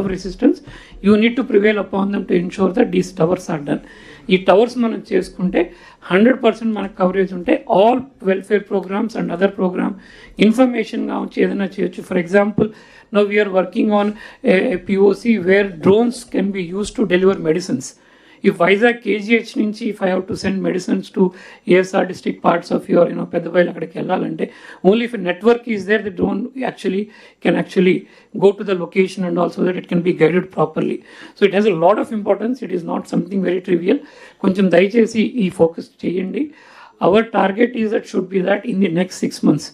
of resistance, you need to prevail upon them to ensure that these towers are done. ఈ towers మనం చేసుకుంటే 100% మనకు coverage ఉంటే all welfare programmes and other programme information కావచ్చు, ఏదైనా చేయొచ్చు. For example, now we're working on a POC where drones can be used to deliver medicines. If Vizag KGH నుంచి if I have to send medicines to ASR district parts of your Peddapalli అక్కడికి వెళ్ళాలంటే only if a network is there, the drone can actually go to the location and also that it can be guided properly. So it has a lot of importance. It is not something very trivial. కొంచెం దయచేసి ఈ focus చేయండి. Our target is that should be that in the next 6 months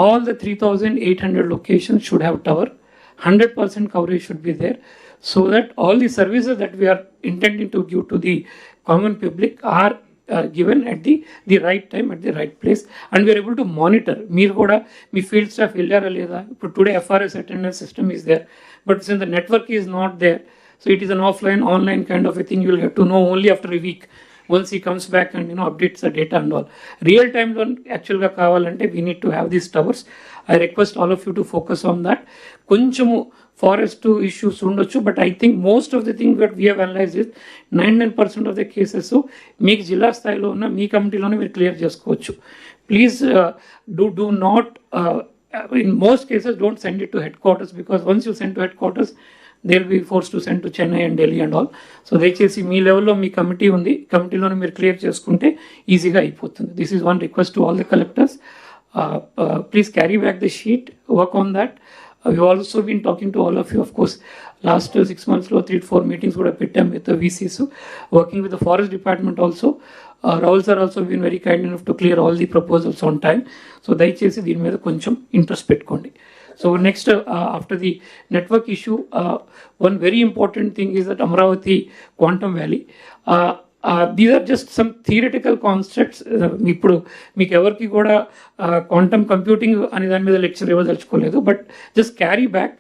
all the 3,800 locations should have tower. 100% coverage should be there, so that all the services that we are intending to give to the common public are given at the right time, at the right place, and we are able to monitor. Meer kuda mee field staff ellara leda. Today FRS attendance system is there, but since the network is not there, so it is an offline online kind of a thing. You will get to know only after a week, once he comes back and updates the data and all. Real time lo actual ga kavalante we need to have these towers. I request all of you to focus on that. Konchamu forest issues undochu, but I think most of the things that we have analyzed is 99% of the cases meek jilla stayilo unna mee committee lone meer clear chesukochu. Please do not in most cases don't send it to headquarters, because once you send to headquarters they will be forced to send to Chennai and Delhi and all. So దయచేసి మీ లెవెల్లో మీ committee ఉంది, కమిటీలోనే మీరు clear చేసుకుంటే ఈజీగా అయిపోతుంది. This is one request to all the collectors. Please carry back the sheet, work on that. We've also been talking to all of you, of course. Last 6 months lo 3-4 meetings kuda pettam with the VCs, working with the forest department also. Rahul sir also been very kind enough to clear all the proposals on time. So దయచేసి దీని మీద కొంచెం interest పెట్టుకోండి. So next, after the network issue, one very important thing is that Amravati Quantum Valley. These are just some theoretical concepts. ఇప్పుడు మీకు ఎవరికి కూడా quantum computing అనే దాని మీద లెక్చర్ ఇవ్వదలుచుకోలేదు, but just carry back.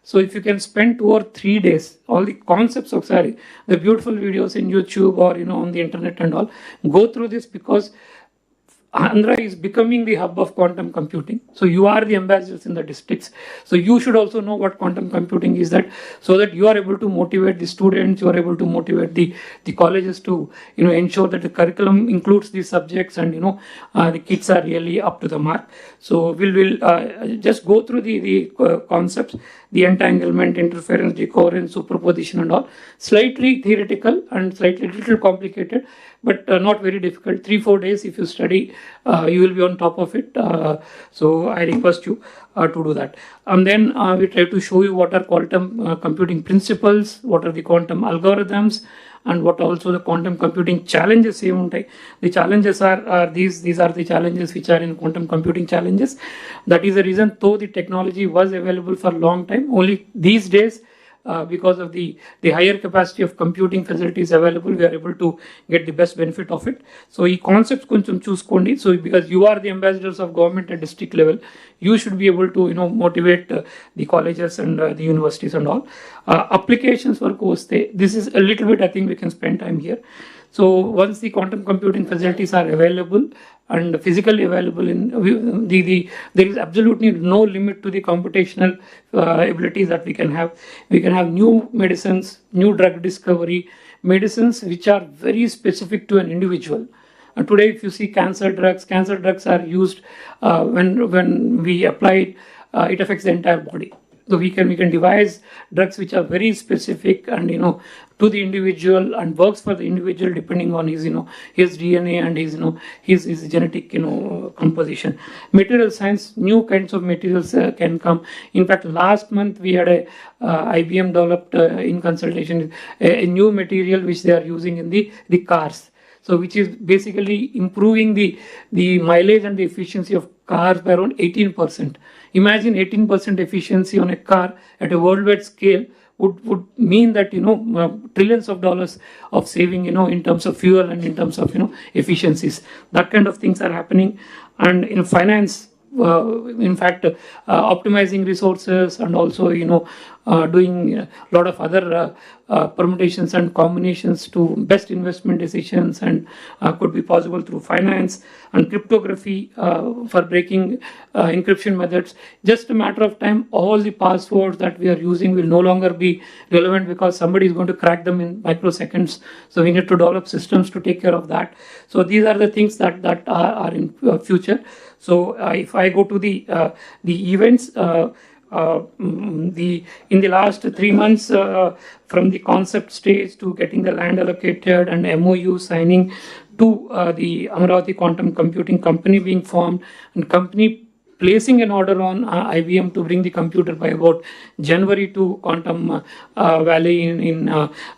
So if you can spend 2 or 3 days, all the concepts of the beautiful videos in YouTube or on the internet and all, go through this, because Andhra is becoming the hub of quantum computing. So you are the ambassadors in the districts. So you should also know what quantum computing is, that so that you are able to motivate the students, you are able to motivate the colleges to ensure that the curriculum includes these subjects, and the kids are really up to the mark. So we'll just go through the concepts, the entanglement, interference, decoherence, superposition and all. Slightly theoretical and slightly little complicated, but not very difficult. 3-4 days if you study, you will be on top of it. So I request you to do that. And then we try to show you what are quantum computing principles, what are the quantum algorithms, and what also the quantum computing challenges. The challenges are these are the challenges which are in quantum computing challenges. That is the reason, though the technology was available for a long time, only these days, because of the higher capacity of computing facilities available, we are able to get the best benefit of it. So ee concepts koncham chuskondi. So because you are the ambassadors of government at district level, you should be able to motivate the colleges and the universities and all. Applications varaku vaste, this is a little bit, I think we can spend time here. So once the quantum computing facilities are available and physically available, there is absolutely no limit to the computational abilities that we can have. We can have new medicines, new drug discovery, medicines which are very specific to an individual. And today, if you see cancer drugs are used when we apply it, it affects the entire body. So we can devise drugs which are very specific and to the individual, and works for the individual depending on his his DNA and his genetic composition. Material science, new kinds of materials can come. In fact, last month we had IBM developed in consultation a new material which they are using in the cars. So which is basically improving the mileage and the efficiency of cars by around 18%. Imagine 18% efficiency on a car at a worldwide scale would mean that trillions of dollars of saving in terms of fuel and in terms of efficiencies. That kind of things are happening. And in finance, in fact, optimizing resources and also, doing a lot of other permutations and combinations to best investment decisions, and could be possible through finance and cryptography for breaking encryption methods. Just a matter of time, all the passwords that we are using will no longer be relevant because somebody is going to crack them in microseconds. So we need to develop systems to take care of that. So these are the things that are in future. So if I go to the events, in the last 3 months, from the concept stage to getting the land allocated and MOU signing to the Amravati Quantum Computing Company being formed, and company placing an order on IBM to bring the computer by about January to Quantum Valley in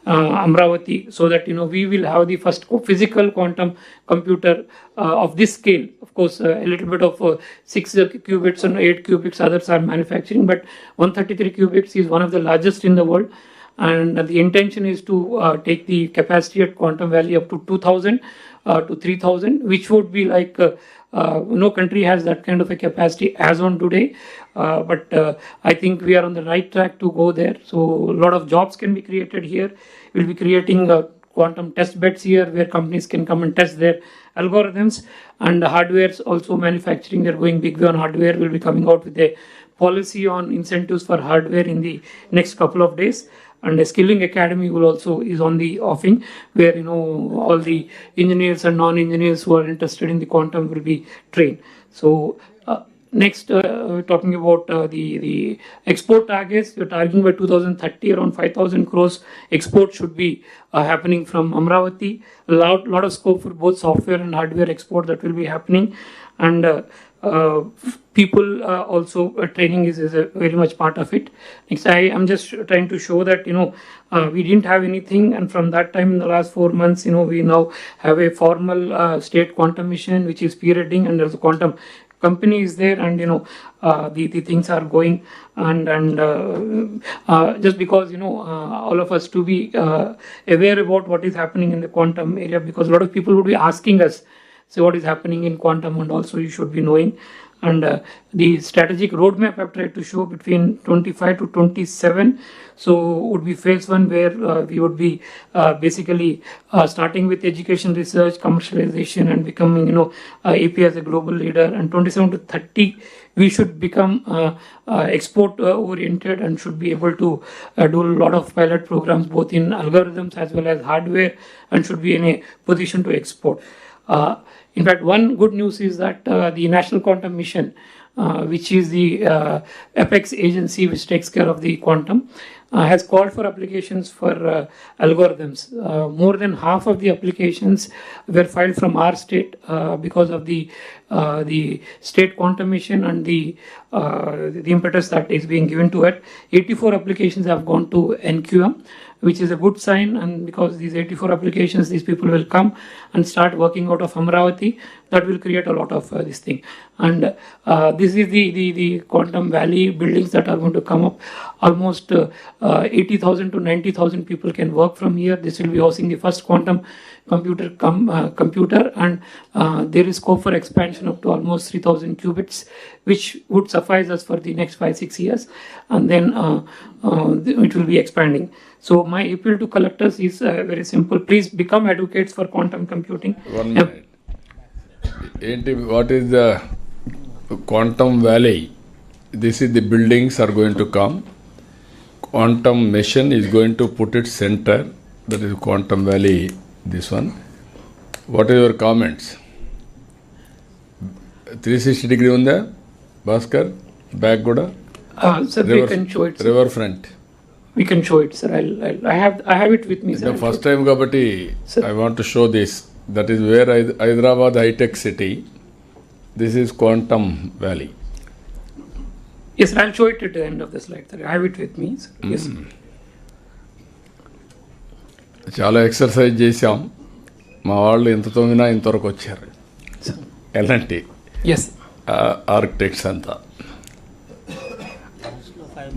Amravati, so that we will have the first physical quantum computer of this scale. Of course, a little bit of 6 qubits and 8 qubits others are manufacturing, but 133 qubits is one of the largest in the world. And the intention is to take the capacity at Quantum Valley up to 2,000 to 3,000, which would be like no country has that kind of a capacity as on today. But I think we are on the right track to go there. So a lot of jobs can be created here. We'll be creating quantum test beds here where companies can come and test their algorithms, and hardware's also manufacturing. They're going big way on hardware. We'll be coming out with a policy on incentives for hardware in the next couple of days. And a skilling academy will also is on the offing, where all the engineers and non-engineers who are interested in the quantum will be trained. So next, we're talking about the export targets. We're targeting by 2030 around 5,000 crores export should be happening from Amravati. A lot of scope for both software and hardware export that will be happening, and people also training is a very much part of it. Next, I am just trying to show that we didn't have anything, and from that time in the last 4 months, we now have a formal state quantum mission which is spearheading, and there's a quantum company is there, and the things are going, and just because all of us to be aware about what is happening in the quantum area, because a lot of people would be asking us, so what is happening in quantum, and also you should be knowing. And the strategic roadmap I've tried to show between 25 to 27. So would be phase 1 where we would be basically starting with education, research, commercialization, and becoming AP as a global leader. And 27 to 30 we should become export oriented and should be able to do a lot of pilot programs both in algorithms as well as hardware, and should be in a position to export. In fact, one good news is that the National Quantum Mission, which is the apex agency which takes care of the quantum, has called for applications for algorithms. More than half of the applications were filed from our state because of the state quantum mission and the impetus that is being given to it. 84 applications have gone to NQM, which is a good sign, and because these 84 applications, these people will come and start working out of Amravati. That will create a lot of this thing. And this is the Quantum Valley buildings that are going to come up. Almost 80,000 to 90,000 people can work from here. This will be housing the first quantum computer, and there is scope for expansion up to almost 3,000 qubits, which would suffice us for the next 5-6 years, and then it will be expanding. So my appeal to collectors is very simple. Please become advocates for quantum computing. 1 minute. What is the Quantum Valley? This is the buildings are going to come. Quantum mission is going to put its center. That is Quantum Valley. This one. What are your comments? 360 degree on the Bhaskar back Goda. Sir, we can show it. Sir. River front. We can show it, sir. I have it with me, sir. The first time, Gabati, I want to show this. That is where Hyderabad high-tech city. This is Quantum Valley. Yes, sir, I'll show it at the end of the slide, sir. I have it with me, sir. Yes. చాలా exercise చేసాం, మా వాళ్ళు ఎంత తొంగినా ఇంతవరకు వచ్చారు. ఎలాంటి architects అంతా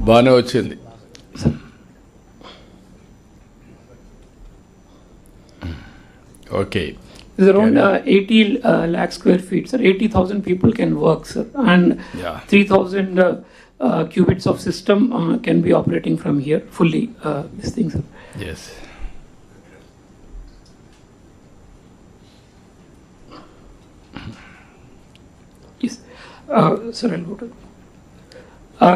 బాగానే వచ్చింది. Okay, There's around 80 lakh square feet, sir. 80,000 people can work, sir, and 3,000 qubits of system can be operating from here fully. This thing, sir. Yes. Yes, sir. I'll go to.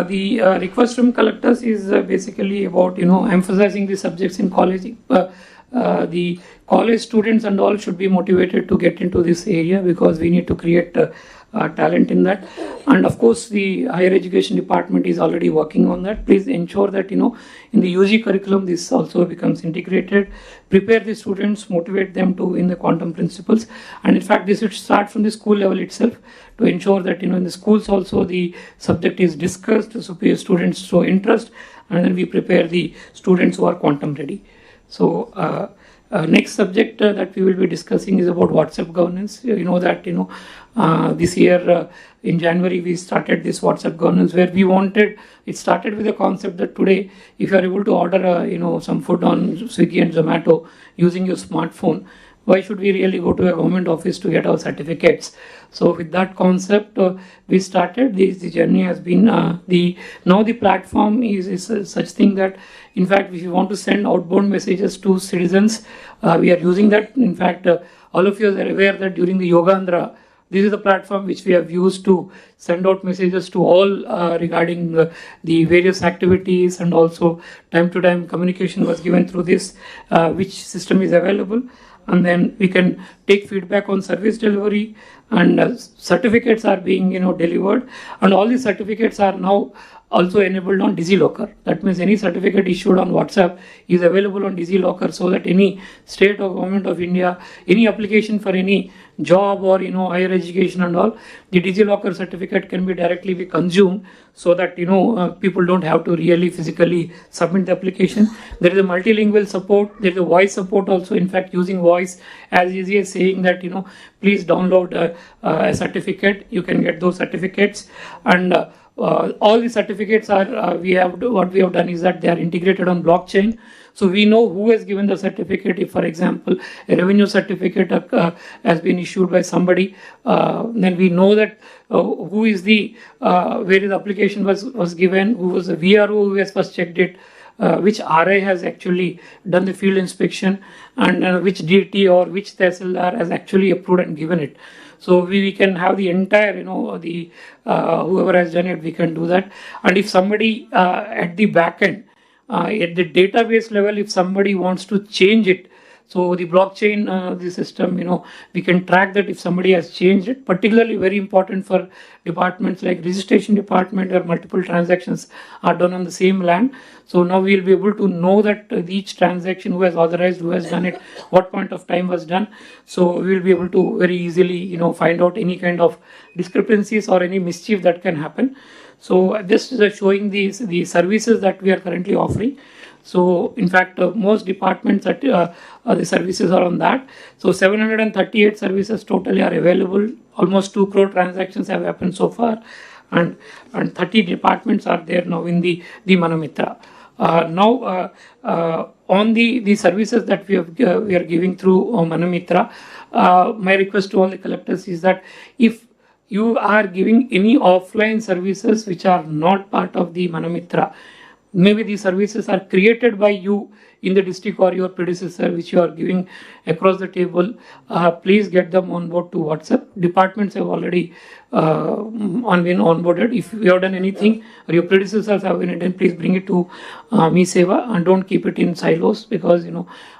The request from collectors is basically about emphasizing the subjects in college. The college students and all should be motivated to get into this area because we need to create talent in that. And of course, the higher education department is already working on that. Please ensure that in the UG curriculum this also becomes integrated. Prepare the students, motivate them to in the quantum principles. And in fact, this should start from the school level itself to ensure that in the schools also the subject is discussed, so students show interest, and then we prepare the students who are quantum ready. So next subject that we will be discussing is about WhatsApp governance. You know that this year in January we started this WhatsApp governance where it started with the concept that today if you are able to order some food on Swiggy and Zomato using your smartphone, why should we really go to a government office to get our certificates? So with that concept, we started. The journey has been now the platform is such thing that, in fact, if you want to send outbound messages to citizens, we are using that. In fact, all of you are aware that during the Yoga Andhra, this is the platform which we have used to send out messages to all regarding the various activities, and also time-to-time communication was given through this, which system is available. And then we can take feedback on service delivery, and certificates are being delivered, and all these certificates are now also enabled on DigiLocker. That means any certificate issued on WhatsApp is available on DigiLocker, so that any state or government of India, any application for any job or higher education and all, the DigiLocker certificate can be directly be consumed, so that people don't have to really physically submit the application. There is a multilingual support. There is a voice support also. In fact, using voice as easy as saying that please download a certificate. You can get those certificates, and all the certificates are what we have done is that they are integrated on blockchain. So we know who has given the certificate. If, for example, a revenue certificate has been issued by somebody, then we know that who is where the application was given, who was the VRO who has first checked it, which RI has actually done the field inspection, and which DT or which Tehsildar has actually approved and given it. So we can have the entire, whoever has done it, we can do that. And if somebody at the back end, at the database level, if somebody wants to change it, so the blockchain, the system, we can track that if somebody has changed it, particularly very important for departments like registration department, where multiple transactions are done on the same land. So now we will be able to know that each transaction, who has authorized, who has done it, what point of time was done. So we will be able to very easily, find out any kind of discrepancies or any mischief that can happen. So this is showing the services that we are currently offering. So in fact, most departments that the services are on that. So 738 services totally are available. Almost 2 crore transactions have happened so far, and 30 departments are there now in the Manamitra. Now on the services that we are giving through Manamitra, my request to all the collectors is that if you are giving any offline services which are not part of the Manamitra, maybe these services are created by you in the district or your predecessor, which you are giving across the table, please get them on board to WhatsApp. Departments have already been onboarded. If you have done anything or your predecessors have been done, please bring it to Me Seva, and don't keep it in silos, because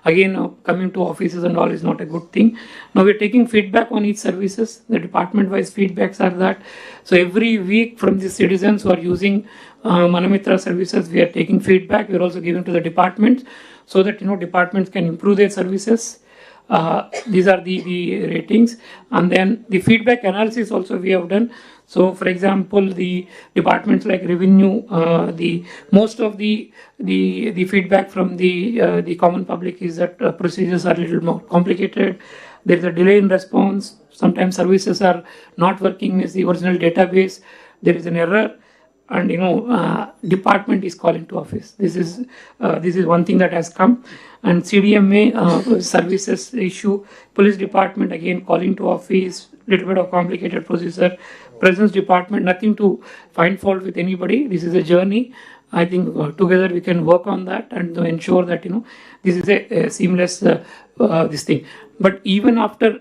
again coming to offices and all is not a good thing. Now we're taking feedback on each services. The department wise feedbacks are that. So every week from the citizens who are using Manamitra services, we are taking feedback. We are also giving to the departments, so that departments can improve their services. These are the ratings, and then the feedback analysis also we have done. So for example, the departments like revenue, the most of the feedback from the common public is that procedures are a little more complicated. There is a delay in response. Sometimes services are not working as the original database. There is an error. and department is calling to office. This is one thing that has come. And CDMA services issue, police department again calling to office, little bit of complicated procedure. Presence department, nothing to find fault with anybody. This is a journey. I think together we can work on that and to ensure that this is a seamless this thing. But even after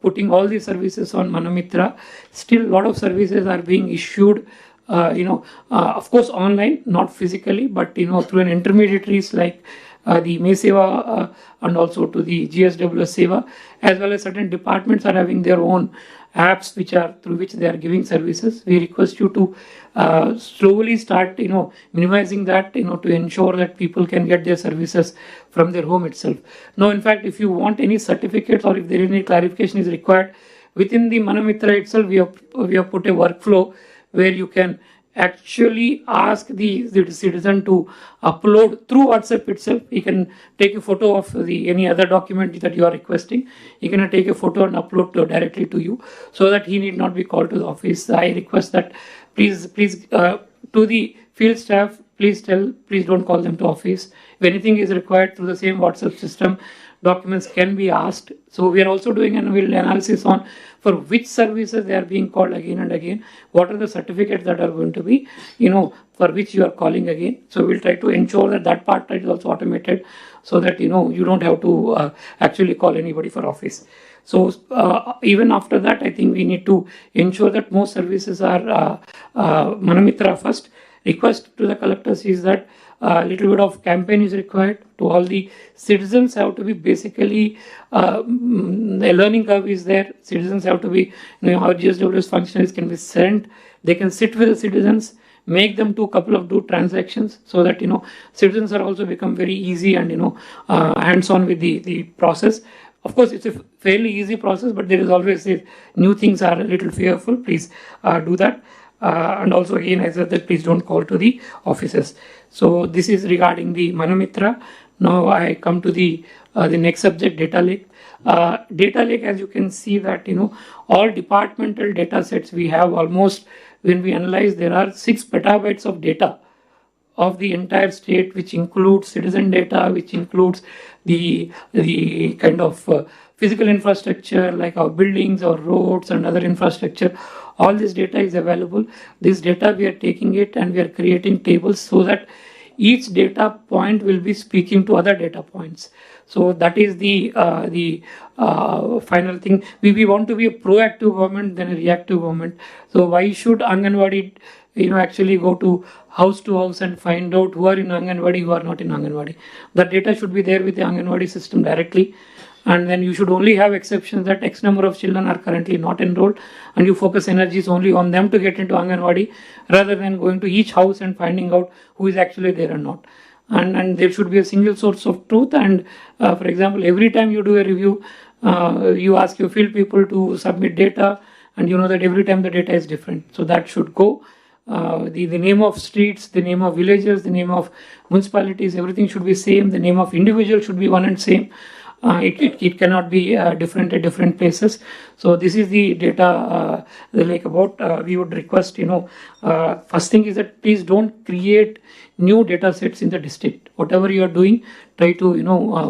putting all these services on Manamitra, still a lot of services are being issued. Of course online, not physically, but through an intermediaries like the May Seva and also to the GSWS Seva, as well as certain departments are having their own apps through which they are giving services. We request you to slowly start minimizing that to ensure that people can get their services from their home itself. Now, in fact, if you want any certificates or if there is any clarification is required within the Manamitra itself, we have put a workflow where you can actually ask the citizen to upload through WhatsApp itself. He can take a photo of any other document that you are requesting. He can take a photo and upload directly to you, so that he need not be called to the office. I request that please to the field staff, please don't call them to office. If anything is required through the same WhatsApp system, documents can be asked. So we are also doing an analysis on for which services they are being called again and again. What are the certificates that are going to be, for which you are calling again. So we'll try to ensure that part is also automated, so that you don't have to actually call anybody for office. So even after that, I think we need to ensure that most services are Manamitra first. Request to the collectors is that a little bit of campaign is required to all the citizens. Have to be basically the learning curve is there. Citizens have to be how GSWS functionaries can be sent. They can sit with the citizens, make them do a couple of transactions, so that citizens are also become very easy and hands-on with the process. Of course, it's a fairly easy process, but there is always new things are a little fearful. Please do that. And also again, I said that please don't call to the offices. So this is regarding the Manamitra. Now I come to the next subject, data lake. Data lake, as you can see that all departmental data sets we have almost, when we analyze, there are 6 petabytes of data of the entire state, which includes citizen data, which includes the kind of physical infrastructure like our buildings or roads and other infrastructure. All this data is available. This data we are taking it and we are creating tables so that each data point will be speaking to other data points. So that is the final thing. We want to be a proactive government than a reactive government. So why should Anganwadi actually go to house and find out who are in Anganwadi, who are not in Anganwadi? That data should be there with the Anganwadi system directly. And then you should only have exceptions that X number of children are currently not enrolled, and you focus energies only on them to get into Anganwadi, rather than going to each house and finding out who is actually there or not. And there should be a single source of truth. And for example, every time you do a review, you ask your field people to submit data, and that every time the data is different. So that should go. The name of streets, the name of villages, the name of municipalities, everything should be same. The name of individual should be one and same. It cannot be different at different places. So this is the data about. We would request, first thing is that please don't create new data sets in the district. Whatever you are doing, try to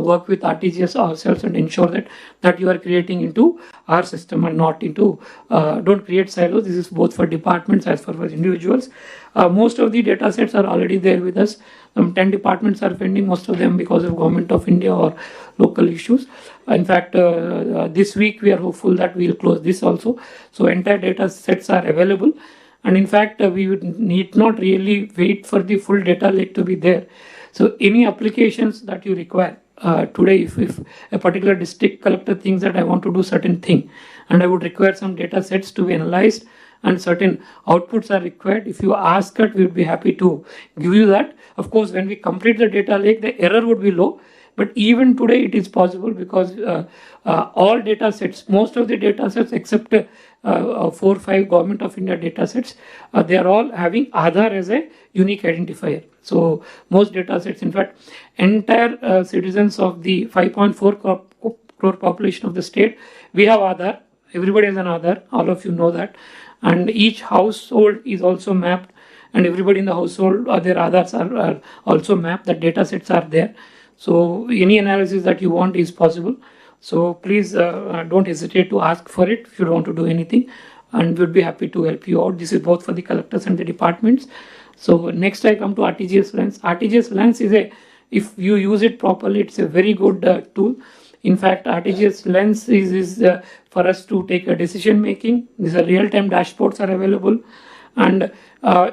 work with RTGS ourselves and ensure that you are creating into our system and not into. Don't create silos. This is both for departments as for individuals. Most of the data sets are already there with us. 10 departments are pending, most of them because of Government of India or local issues. In fact, this week we are hopeful that we will close this also. So entire data sets are available. And in fact, we would need not really wait for the full data lake to be there. So any applications that you require today, if a particular district collector thinks that I want to do certain thing, and I would require some data sets to be analyzed, and certain outputs are required, if you ask it, we would be happy to give you that. Of course, when we complete the data lake, the error would be low. But even today, it is possible because all data sets, most of the data sets except 4 or 5 Government of India data sets, they are all having Aadhaar as a unique identifier. So most data sets, in fact, entire citizens of the 5.4 crore population of the state, we have Aadhaar. Everybody has an Aadhaar. All of you know that. And each household is also mapped. and everybody in the household, their Aadhars are also mapped, the data sets are there. So any analysis that you want is possible. So please don't hesitate to ask for it if you don't want to do anything, and we'd be happy to help you out. This is both for the collectors and the departments. So next I come to RTGS Lens. RTGS Lens is if you use it properly, it's a very good tool. In fact, RTGS Lens is for us to take a decision making. These are real-time dashboards are available. And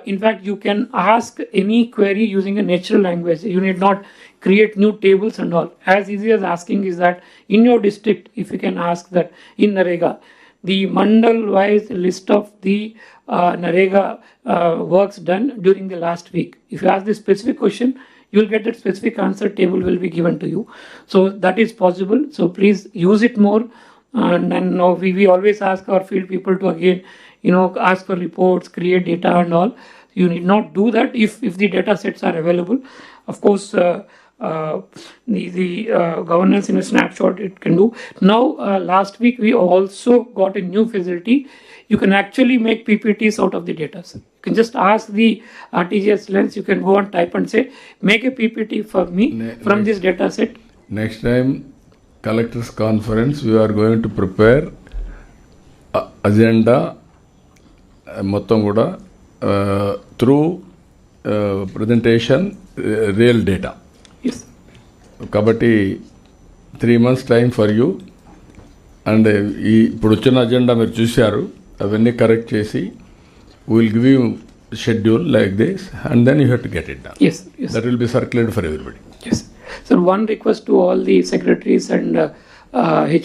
in fact, you can ask any query using a natural language. You need not create new tables and all. As easy as asking is that in your district, if you can ask that in Narega, the mandal-wise list of the Narega works done during the last week. If you ask this specific question, you will get that specific answer table will be given to you. So that is possible. So please use it more. And now we always ask our field people to again, ask for reports, create data and all. You need not do that if the data sets are available. Of course, the governance in a snapshot it can do. Now, last week we also got a new facility. You can actually make PPTs out of the data set. You can just ask the RTGS Lens. You can go and type and say, make a PPT for me from this data set. Next time, collectors conference, we are going to prepare agenda మొత్తం కూడా through presentation real data. Yes. కాబట్టి 3 months time for you. And ఇప్పుడు వచ్చిన agenda మీరు చూశారు, అవన్నీ correct చేసి will give you schedule like this and then you have to get it done. Yes, yes. That will be circulated for everybody. Yes. So one request to all the secretaries and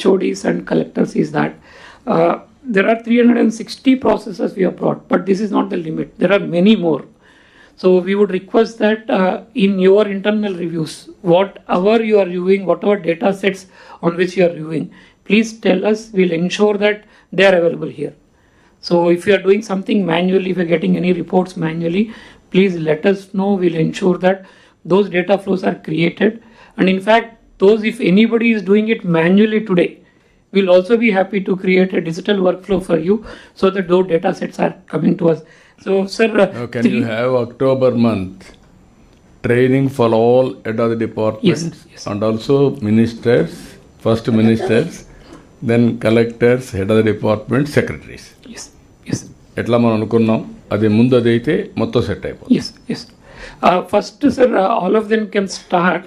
HODs and collectors is that there are 360 processes we have brought, but this is not the limit. There are many more. So we would request that in your internal reviews, whatever you are reviewing, whatever data sets on which you are reviewing, please tell us. We'll ensure that they are available here. So if you are doing something manually, if you are getting any reports manually, please let us know. We'll ensure that those data flows are created. And in fact, if anybody is doing it manually today, we'll also be happy to create a digital workflow for you so that those data sets are coming to us. So, sir, can you have October month training for all head of the departments? Yes. And also ministers, first ministers, then collectors, head of the department, secretaries. Yes. ఎట్లా మనం అనుకున్నాం అది ముందు అదైతే మొత్తం set అయిపోతుంది. Yes. First, sir, all of them can start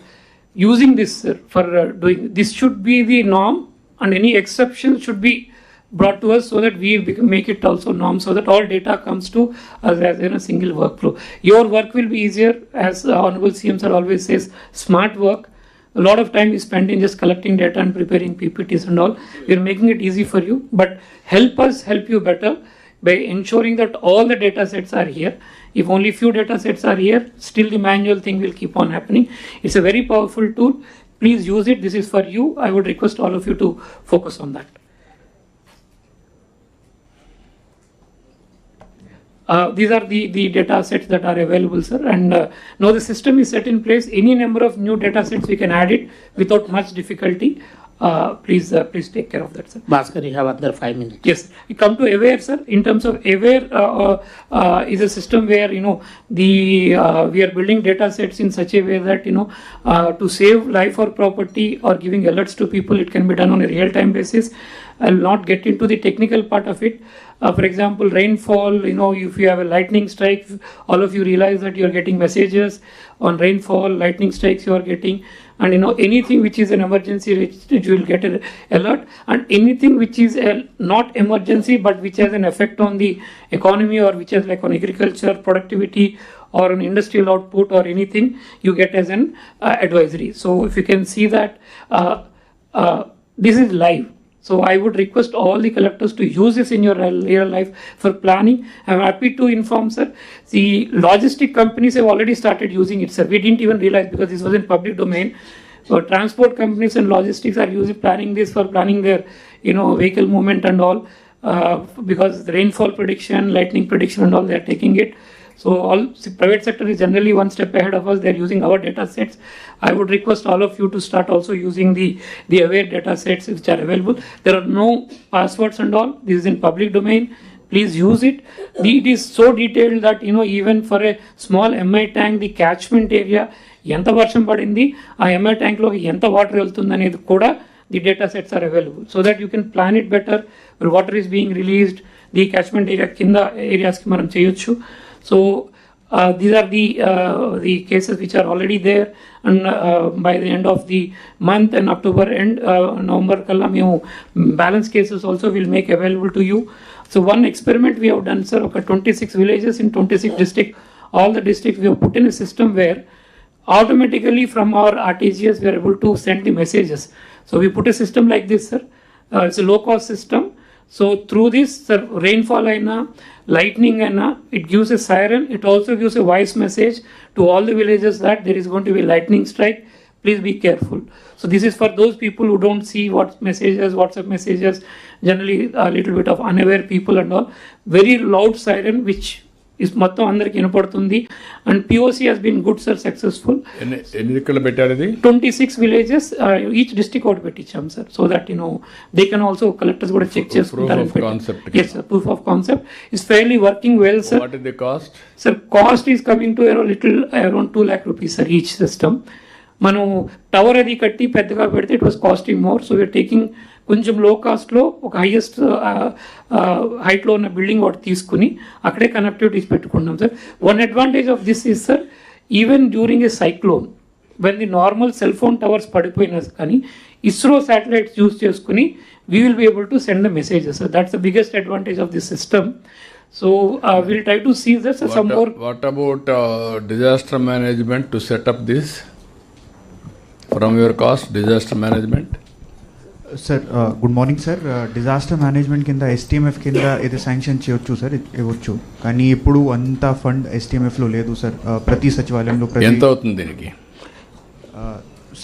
using this, sir, for doing. This should be the norm, and any exceptions should be brought to us so that we make it also norm, so that all data comes to us as in a single workflow. Your work will be easier, as Honorable CM sir always says, smart work. A lot of time is spent in just collecting data and preparing PPTs and all. We are making it easy for you, but help us help you better by ensuring that all the data sets are here. If only few data sets are here, still the manual thing will keep on happening. It's a very powerful tool. Please use it. This is for you. I would request all of you to focus on that. These are the data sets that are available, sir. And now the system is set in place. Any number of new data sets, we can add it without much difficulty. Please take care of that, sir. Bhaskar, you have another 5 minutes. Yes, we come to Aware, sir. In terms of Aware, is a system where we are building data sets in such a way that to save life or property or giving alerts to people, it can be done on a real-time basis. I'll not get into the technical part of it. For example, rainfall. If you have a lightning strike, all of you realize that you are getting messages on rainfall, lightning strikes you are getting. And anything which is an emergency, you will get an alert. And anything which is not emergency but which has an effect on the economy or which has like on agriculture, productivity or an industrial output or anything, you get as an advisory. So if you can see that this is live. So I would request all the collectors to use this in your real life for planning. I'm happy to inform, sir, the logistic companies have already started using it, sir. We didn't even realize because this was in public domain. So transport companies and logistics are planning this for planning their, vehicle movement and all, because the rainfall prediction, lightning prediction and all, they are taking it. So all the private sector is generally one step ahead of us. They are using our data sets. I would request all of you to start also using the Aware data sets which are available. There are no passwords and all. This is in public domain. Please use it. It is so detailed that even for a small MI tank, the catchment area, ఎంత వర్షం పడింది, ఆ MI ట్యాంక్లో ఎంత water వెళ్తుంది అనేది కూడా the data sets are available, so that you can plan it better. Where water is being released, the catchment area కింద areas కి మనం చేయొచ్చు. So these are the cases which are already there, and by the end of the month and October end, November kalla మేము balance cases also will make available to you. So one experiment we have done, sir, okay, 26 villages in 26 districts. All the districts we have put in a system where automatically from our RTGS we are able to send the messages. So we put a system like this, sir. It's a low cost system. So through this, sir, rainfall aina, lightning aina, it gives a siren. It also gives a voice message to all the villages that there is going to be lightning strike. Please be careful. So this is for those people who don't see what messages, WhatsApp messages, generally a little bit of unaware people and all. Very loud siren which is మొత్తం అందరికి వినపడుతుంది. And POC has been good, sir, successful. ఎన్ని దిక్కులు పెట్టారు ఇది? 26 villages, each district ఒకటి పెట్టించాం, sir, so that they can also collectors కూడా check చేసుకుంటారు. Proof of concept. Yes, sir, proof of concept is fairly working well, sir. What is the cost? Sir, cost is coming to around 2 lakh rupees, sir, each system. మనం tower అది కట్టి పెద్దగా పెడితే it was costing more. So we're taking కొంచెం low కాస్ట్లో ఒక highest హైట్లో ఉన్న బిల్డింగ్ ఒకటి తీసుకుని అక్కడే కనెక్టివిటీస్ పెట్టుకుంటాం, sir. One advantage of this is, sir, even during a cyclone when the normal cell phone towers పడిపోయినా కానీ ఇస్రో శాటిలైట్స్ యూస్ చేసుకుని we will be able to send the messages, sir. That's the biggest advantage of this system. So we'll try to see this as some more. What about disaster management to set up this? From your cost, disaster management? Sir, good morning, sir. Disaster management కింద STMF కింద ఇది sanction చేయొచ్చు, sir, ఇవ్వచ్చు. కానీ ఇప్పుడు అంత fund STMFలో లేదు, sir. ప్రతి సచివాలయంలో ఎంత అవుతుంది దీనికి?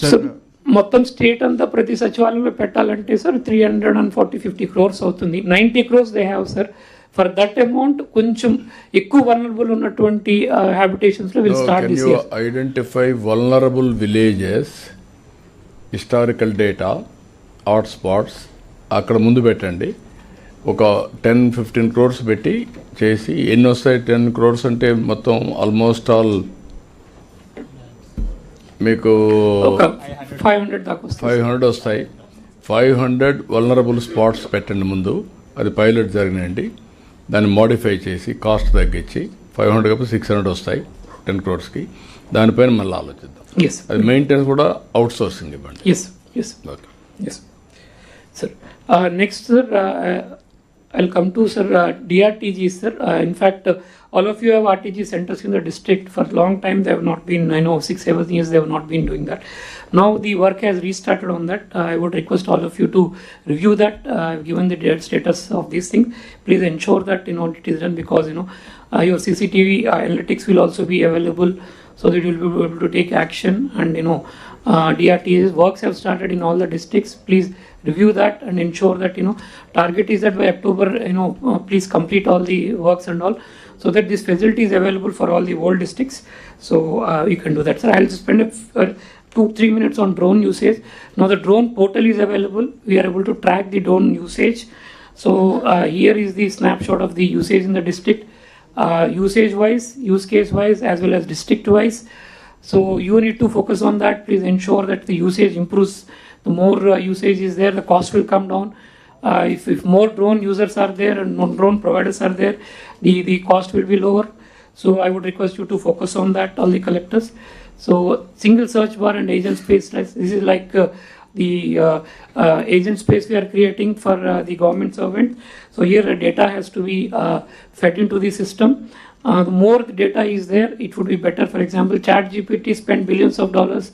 సార్, మొత్తం స్టేట్ అంతా ప్రతి సచివాలయంలో పెట్టాలంటే, సార్, 340-50 crores అవుతుంది. 90 crores they have, sir. For that amount, కొంచెం ఎక్కువ vulnerable ఉన్నటువంటి habitations లో will start this year. Can you identify vulnerable villages, historical data, hotspots, అక్కడ ముందు పెట్టండి. ఒక 10-15 crores పెట్టి చేసి ఎన్ని వస్తాయి? 10 crores అంటే మొత్తం ఆల్మోస్ట్ ఆల్ మీకు 500 దాకా వస్తాయి. 500 వస్తాయి. 500 వల్నరబుల్ స్పాట్స్ పెట్టండి ముందు. అది పైలట్ జరిగినండి. దాన్ని మోడిఫై చేసి కాస్ట్ తగ్గించి 500 కాబట్టి 600 వస్తాయి 10 crores. దానిపైన మళ్ళీ ఆలోచిద్దాం. అది మెయింటెనెన్స్ కూడా అవుట్ సోర్సింగ్ ఇవ్వండి. Okay, sir. Next, sir, I'll come to, sir, DRTG, sir. In fact, all of you have RTG centers in the district. For a long time they have not been, I know 6-7 years they have not been doing that. Now the work has restarted on that. I would request all of you to review that. I've given the status of these things. Please ensure that it is done, because your CCTV analytics will also be available, so that you will be able to take action. And DRT's works have started in all the districts. Please review that and ensure that target is that by October please complete all the works and all, so that this facility is available for all the whole districts. So you can do that, sir. I'll just spend 2-3 minutes on drone usage. Now the drone portal is available. We are able to track the drone usage. So here is the snapshot of the usage in the district, usage wise, use case wise, as well as district wise. So you need to focus on that. Please ensure that the usage improves. The more usage is there, the cost will come down. If more drone users are there and more drone providers are there, the cost will be lower. So I would request you to focus on that, all the collectors. So single search bar and agent space, this is like the agent space we are creating for the government servant. So here data has to be fed into the system. The more the data is there, it would be better. For example, ChatGPT spent billions of dollars,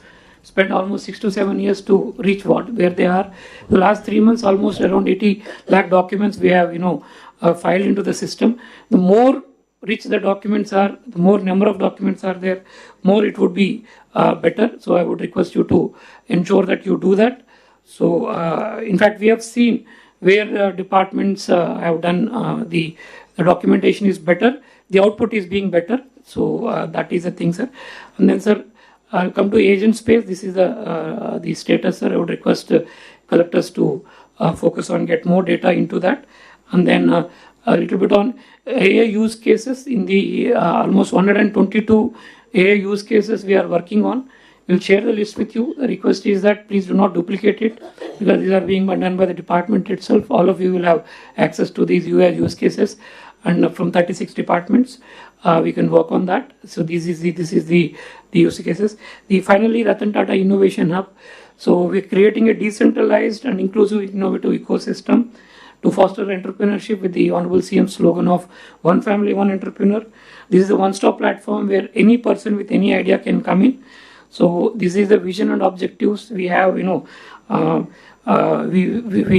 spent almost 6 to 7 years to reach where they are. The last 3 months, almost around 80 lakh documents we have filed into the system. The more rich the documents are, the more number of documents are there, more it would be better. So I would request you to ensure that you do that. So in fact, we have seen where departments have done the documentation is better, the output is being better. So that is the thing, sir. And then, sir, I'll come to agent space. This is the status, sir. I would request collectors to focus on get more data into that. And then a little bit on AI use cases. In the almost 122 AI use cases we are working on. We'll share the list with you. The request is that please do not duplicate it, because these are being done by the department itself. All of you will have access to these UI use cases, and from 36 departments we can work on that. So this is the use cases. Finally, Ratan Tata Innovation Hub. So we're creating a decentralized and inclusive innovative ecosystem to foster entrepreneurship with the Honorable CM slogan of One Family, One Entrepreneur. This is a one-stop platform where any person with any idea can come in. So this is the vision and objectives we have. We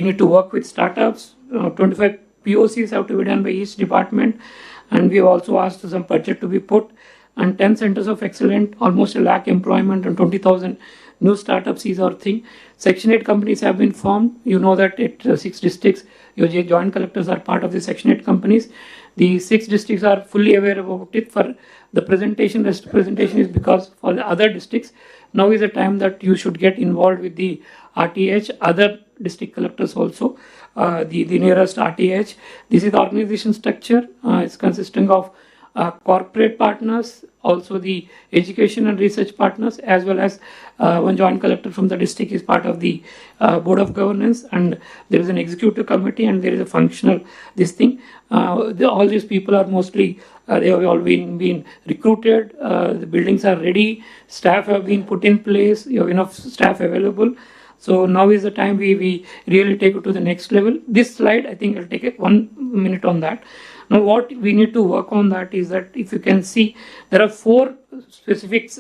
need to work with startups. 25 POCs have to be done by each department, and we have also asked some budget to be put, and 10 centers of excellence, almost 1 lakh employment, and 20,000 new startups is our thing. Section 8 companies have been formed. You know that at 6 districts, your joint collectors are part of the Section 8 companies. The 6 districts are fully aware about it. For the presentation, rest presentation is because for the other districts, now is the time that you should get involved with the RTH, other district collectors also, the nearest RTH. This is the organization structure. It's consisting of corporate partners, also the education and research partners, as well as one joint collector from the district is part of the board of governance, and there is an executive committee, and there is a functional this thing. All these people are mostly they have all been recruited. The buildings are ready, staff have been put in place, you have enough staff available. So now is the time we really take it to the next level. This slide, I think I'll take 1 minute on that. Now what we need to work on that is that if you can see, there are 4 specific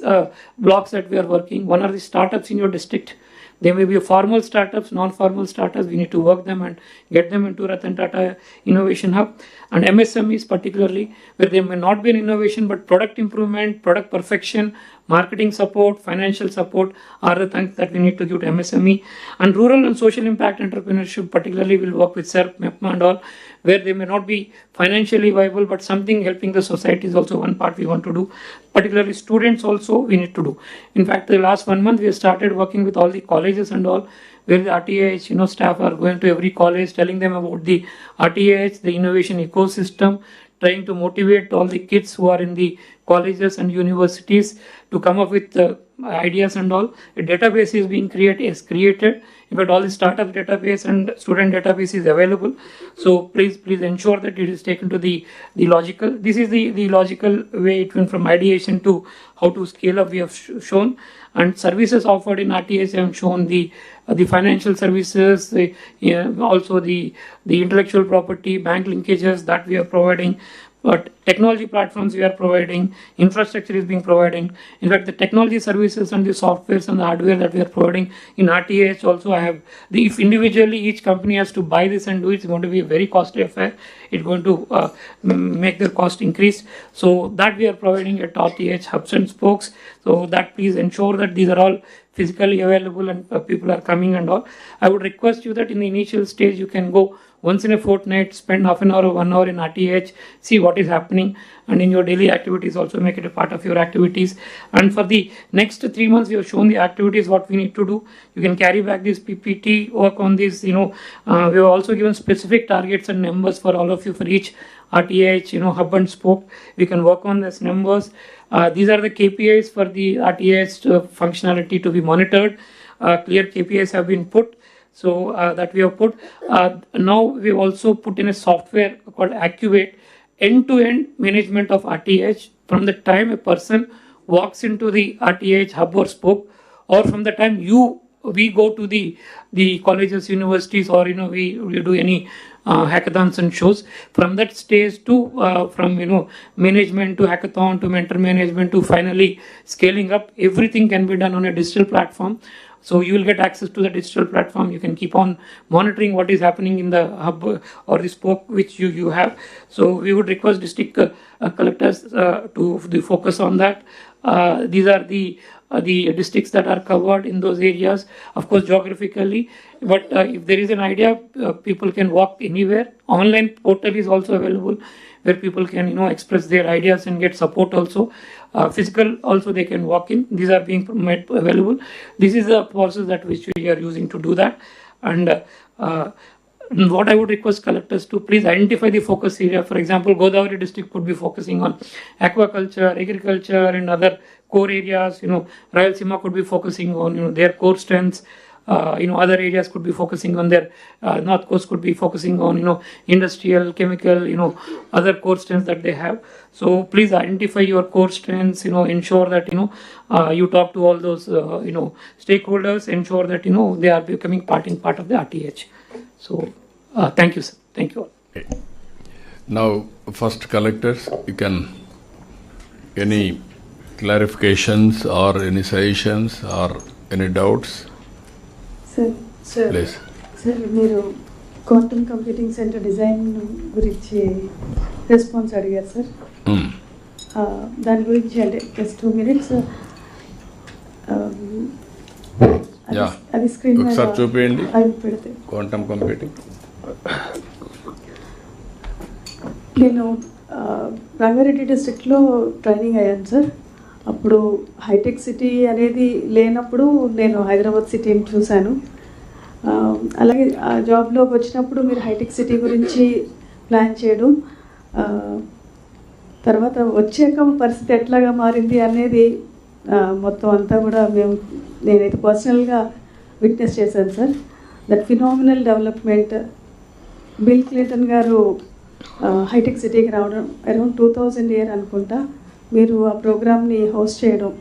blocks that we are working. One are the startups in your district. There may be formal startups, non-formal startups. We need to work them and get them into Ratan Tata Innovation Hub. And MSMEs particularly, where there may not be an innovation, but product improvement, product perfection, marketing support, financial support are the things that we need to give to MSME. And rural and social impact entrepreneurship particularly will work with SERP, MEPMA and all, where they may not be financially viable, but something helping the society is also one part we want to do. Particularly students also we need to do. In fact, the last 1 month we have started working with all the colleges and all, where the RTH staff are going to every college, telling them about the RTH, the innovation ecosystem, trying to motivate all the kids who are in the colleges and universities to come up with ideas and all. A database is being created. In fact, all the startup database and student database is available. So please ensure that it is taken to the logical. This is the logical way it went from ideation to how to scale up. We have shown, and services offered in RTH have shown the financial services, also the intellectual property, bank linkages that we are providing. But technology platforms we are providing, infrastructure is being provided. In fact, the technology services and the softwares and the hardware that we are providing in RTH also have if individually each company has to buy this and do it, it's going to be a very costly affair. It's going to make their cost increase. So that we are providing at RTH hubs and spokes. So that please ensure that these are all physically available and people are coming and all. I would request you that in the initial stage you can go once in a fortnight, spend half an hour or 1 hour in RTH, see what is happening, and in your daily activities also make it a part of your activities. And for the next 3 months we have shown the activities what we need to do. You can carry back this PPT, work on this. We have also given specific targets and numbers for all of you for each RTH hub and spoke. We can work on these numbers. These are the KPIs for the RTH functionality to be monitored. Clear KPIs have been put. So that we have put. Now we've also put in a software called Accuvate, end-to-end management of RTH from the time a person walks into the RTH hub or spoke, or from the time we go to the colleges, universities, or we do any hackathons and shows. From that stage to from management to hackathon to mentor management to finally scaling up, everything can be done on a digital platform. So you will get access to the digital platform. You can keep on monitoring what is happening in the hub or the spoke which you have. So we would request district collectors to focus on that. These are the districts that are covered in those areas, of course geographically, but if there is an idea, people can walk anywhere. Online portal is also available where people can express their ideas and get support also. Physical also they can walk in. These are being made available. This is the process that which we are using to do that. And what I would request collectors to please identify the focus area. For example, Godavari district could be focusing on aquaculture, agriculture, and other core areas. Rayalaseema could be focusing on their core strengths. Other areas could be focusing on their North Coast could be focusing on industrial, chemical, other core strengths that they have. So please identify your core strengths. Ensure that you talk to all those stakeholders. Ensure that they are becoming part of the RTH. So thank you, sir. Thank you all. Okay. Now, first collectors, you can any clarifications or any suggestions or any doubts? Sir Please. Sir మీరు quantum computing centre design గురించి response అడిగారు sir. దాని గురించి అంటే just 2 minutes అది screen ఒకసారి చూపించండి. అవి పెడితే క్వాంటమ్ కంప్యూటింగ్. నేను రంగారెడ్డి డిస్ట్రిక్ట్లో ట్రైనింగ్ అయ్యాను సార్. అప్పుడు హైటెక్ సిటీ అనేది లేనప్పుడు నేను హైదరాబాద్ సిటీని చూశాను. అలాగే ఆ జాబ్లోకి వచ్చినప్పుడు మీరు హైటెక్ సిటీ గురించి ప్లాన్ చేయడం, తర్వాత వచ్చాక పరిస్థితి ఎట్లాగా మారింది అనేది మొత్తం అంతా కూడా నేనైతే పర్సనల్గా విట్నెస్ చేశాను sir. That phenomenal development. Bill Clinton గారు హైటెక్ సిటీకి రావడం అరౌండ్ 2000 ఇయర్ అనుకుంటా, మీరు ఆ ప్రోగ్రామ్ని హోస్ట్ చేయడం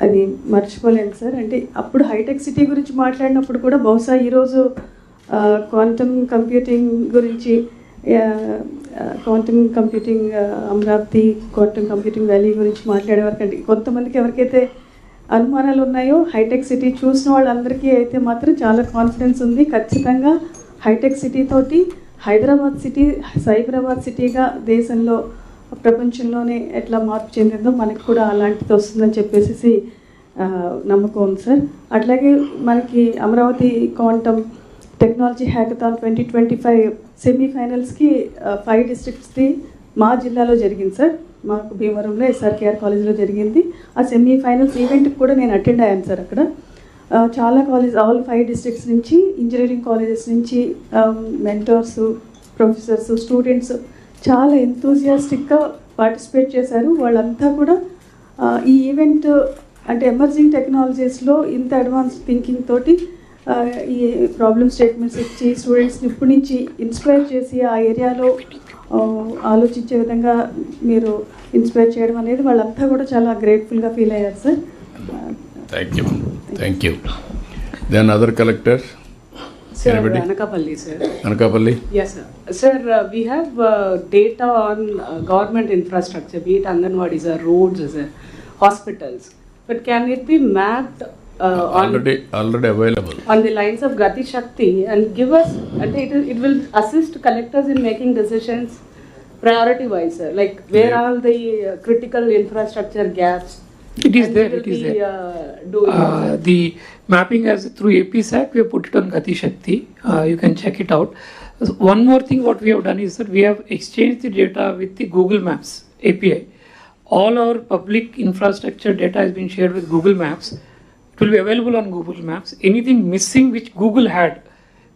అది మర్చిపోలేను సార్. అంటే అప్పుడు హైటెక్ సిటీ గురించి మాట్లాడినప్పుడు కూడా బహుశా ఈరోజు క్వాంటమ్ కంప్యూటింగ్ గురించి quantum computing Amaravati quantum computing valley గురించి మాట్లాడేవారికంటే కొంతమందికి ఎవరికైతే అనుమానాలు ఉన్నాయో హైటెక్ సిటీ చూసిన వాళ్ళందరికీ అయితే మాత్రం చాలా కాన్ఫిడెన్స్ ఉంది. ఖచ్చితంగా హైటెక్ సిటీ తోటి హైదరాబాద్ సిటీ సైబరాబాద్ సిటీగా దేశంలో ప్రపంచంలోనే ఎట్లా మార్పు చెందిందో మనకి కూడా అలాంటిది వస్తుందని చెప్పేసి నమ్మకం ఉంది సార్. అట్లాగే మనకి అమరావతి క్వాంటమ్ టెక్నాలజీ హ్యాకథాన్ 2025 సెమీఫైనల్స్కి 5 డిస్ట్రిక్ట్స్ది మా జిల్లాలో జరిగింది సార్. మాకు భీమవరంలో ఎస్ఆర్కేఆర్ కాలేజ్లో జరిగింది. ఆ సెమీఫైనల్స్ ఈవెంట్కి కూడా నేను అటెండ్ అయ్యాను సార్. అక్కడ చాలా ఆల్ 5 డిస్ట్రిక్ట్స్ నుంచి ఇంజనీరింగ్ కాలేజెస్ నుంచి మెంటర్స్, ప్రొఫెసర్స్, స్టూడెంట్స్ చాలా ఎంతూజియాస్టిక్గా పార్టిసిపేట్ చేశారు. వాళ్ళంతా కూడా ఈ ఈవెంట్ అంటే ఎమర్జింగ్ టెక్నాలజీస్లో ఇంత అడ్వాన్స్ థింకింగ్ తోటి ఈ ప్రాబ్లమ్ స్టేట్మెంట్స్ ఇచ్చి స్టూడెంట్స్ని ఇప్పటి నుంచి ఇన్స్పైర్ చేసి ఆ ఏరియాలో ఆలోచించే విధంగా మీరు ఇన్స్పైర్ చేయడం అనేది వాళ్ళంతా కూడా చాలా గ్రేట్ఫుల్గా ఫీల్ అయ్యారు sir. Thank you. Then other collector. Sir, Anakapalli, sir. Anakapalli? Yes, sir. Sir, we have data on government infrastructure, be it Anganwadis, roads, hospitals. But can it be mapped already available on the lines of Gati Shakti and give us, and it will assist collectors in making decisions priority-wise, sir. Like where are the critical infrastructure gaps? It is there. The mapping as through APSAC, we have put it on Gati Shakti. You can check it out. One more thing, what we have done is that we have exchanged the data with the Google Maps API. All our public infrastructure data has been shared with Google Maps. It will be available on Google Maps. Anything missing which Google had,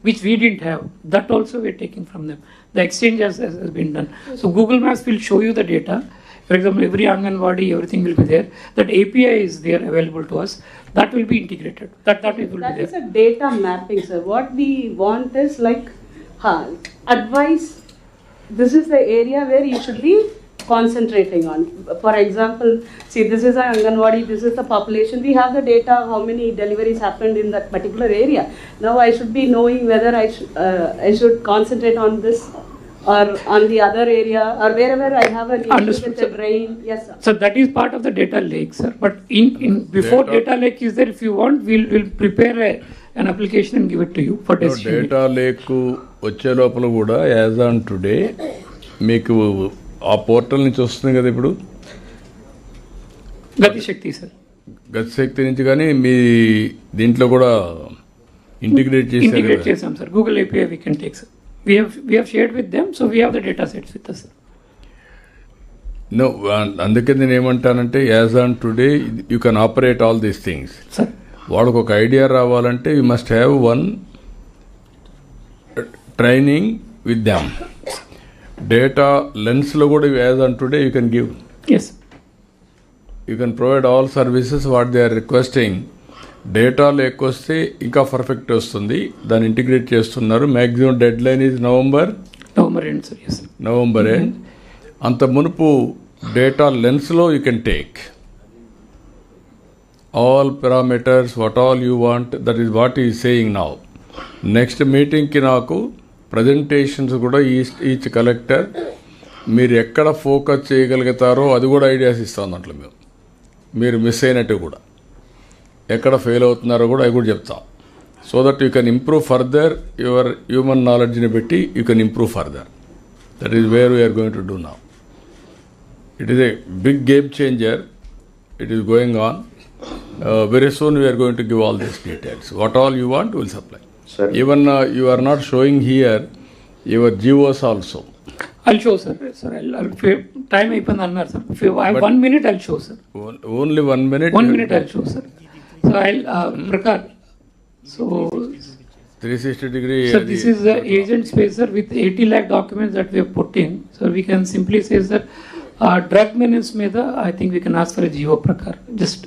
which we didn't have, that also we are taking from them. The exchange has been done. So Google Maps will show you the data. For example, every Anganwadi, everything will be there. That API is there available to us. That will be integrated. That will be there. That is a data mapping, sir. What we want is like advice. This is the area where you should be concentrating on. For example, see, this is Anganwadi, this is the population. We have the data, how many deliveries happened in that particular area. Now I should be knowing whether I should concentrate on this or on the other area, or wherever I have an issue with the drain. Yes, sir. So that is part of the data lake, sir. But in before data lake is there, if you want, we'll prepare an application and give it to you for testing. Data lake వచ్చే లోపల కూడా as on today మీకు ఆ portal నుంచి వస్తుంది కదా ఇప్పుడు గతిశక్తి sir. గతిశక్తి నుంచి కానీ మీ దీంట్లో కూడా ఇంటిగ్రేట్ చేసాం sir. Google API we can take, sir. We have shared with them, so we have the data sets with us. No, అందుకే నేను ఏమంటానంటే as on today you can operate all these things. Sir వాళ్ళకు ఒక idea రావాలంటే you must have one training with them. Data lens lo kuda as on today you can give. Yes. You can provide all services what they are requesting. Data లేకొస్తే ఇంకా perfect వస్తుంది. దాన్ని integrate చేస్తున్నారు. Maximum deadline is November end sir. Yes November end. అంత మునుపు data లెన్స్లో you can take all parameters, what all you want, that is what he is saying now. Next meeting ki naaku presentations kuda each collector మీరు ఎక్కడ focus చేయగలుగుతారో అది కూడా ideas ఇస్తాం. దాంట్లో మీరు మిస్ అయినట్టు కూడా ఎక్కడ ఫెయిల్ అవుతున్నారో కూడా అవి కూడా చెప్తాం. So that you can improve further your human నాలెడ్జ్ని పెట్టి you can improve further. That is where we're going to do now. It is a big game changer. It is going on. Very soon we are going to give all these details. What all you want, we will supply. Sir. Even you are not showing here your GOs also. I'll show, sir. Sir, I'll time అయిపోయింది అన్నారు sir. I have 1 minute, I'll show, sir. Only 1 minute? 1 minute I'll show, sir. So I'll, Prakash, so 360 degree. Sir, this is the agent space, sir, with 80 lakh documents that we have put in. So we can simply say, sir, drug menace మీద I think we can ask for a GO, Prakash. Just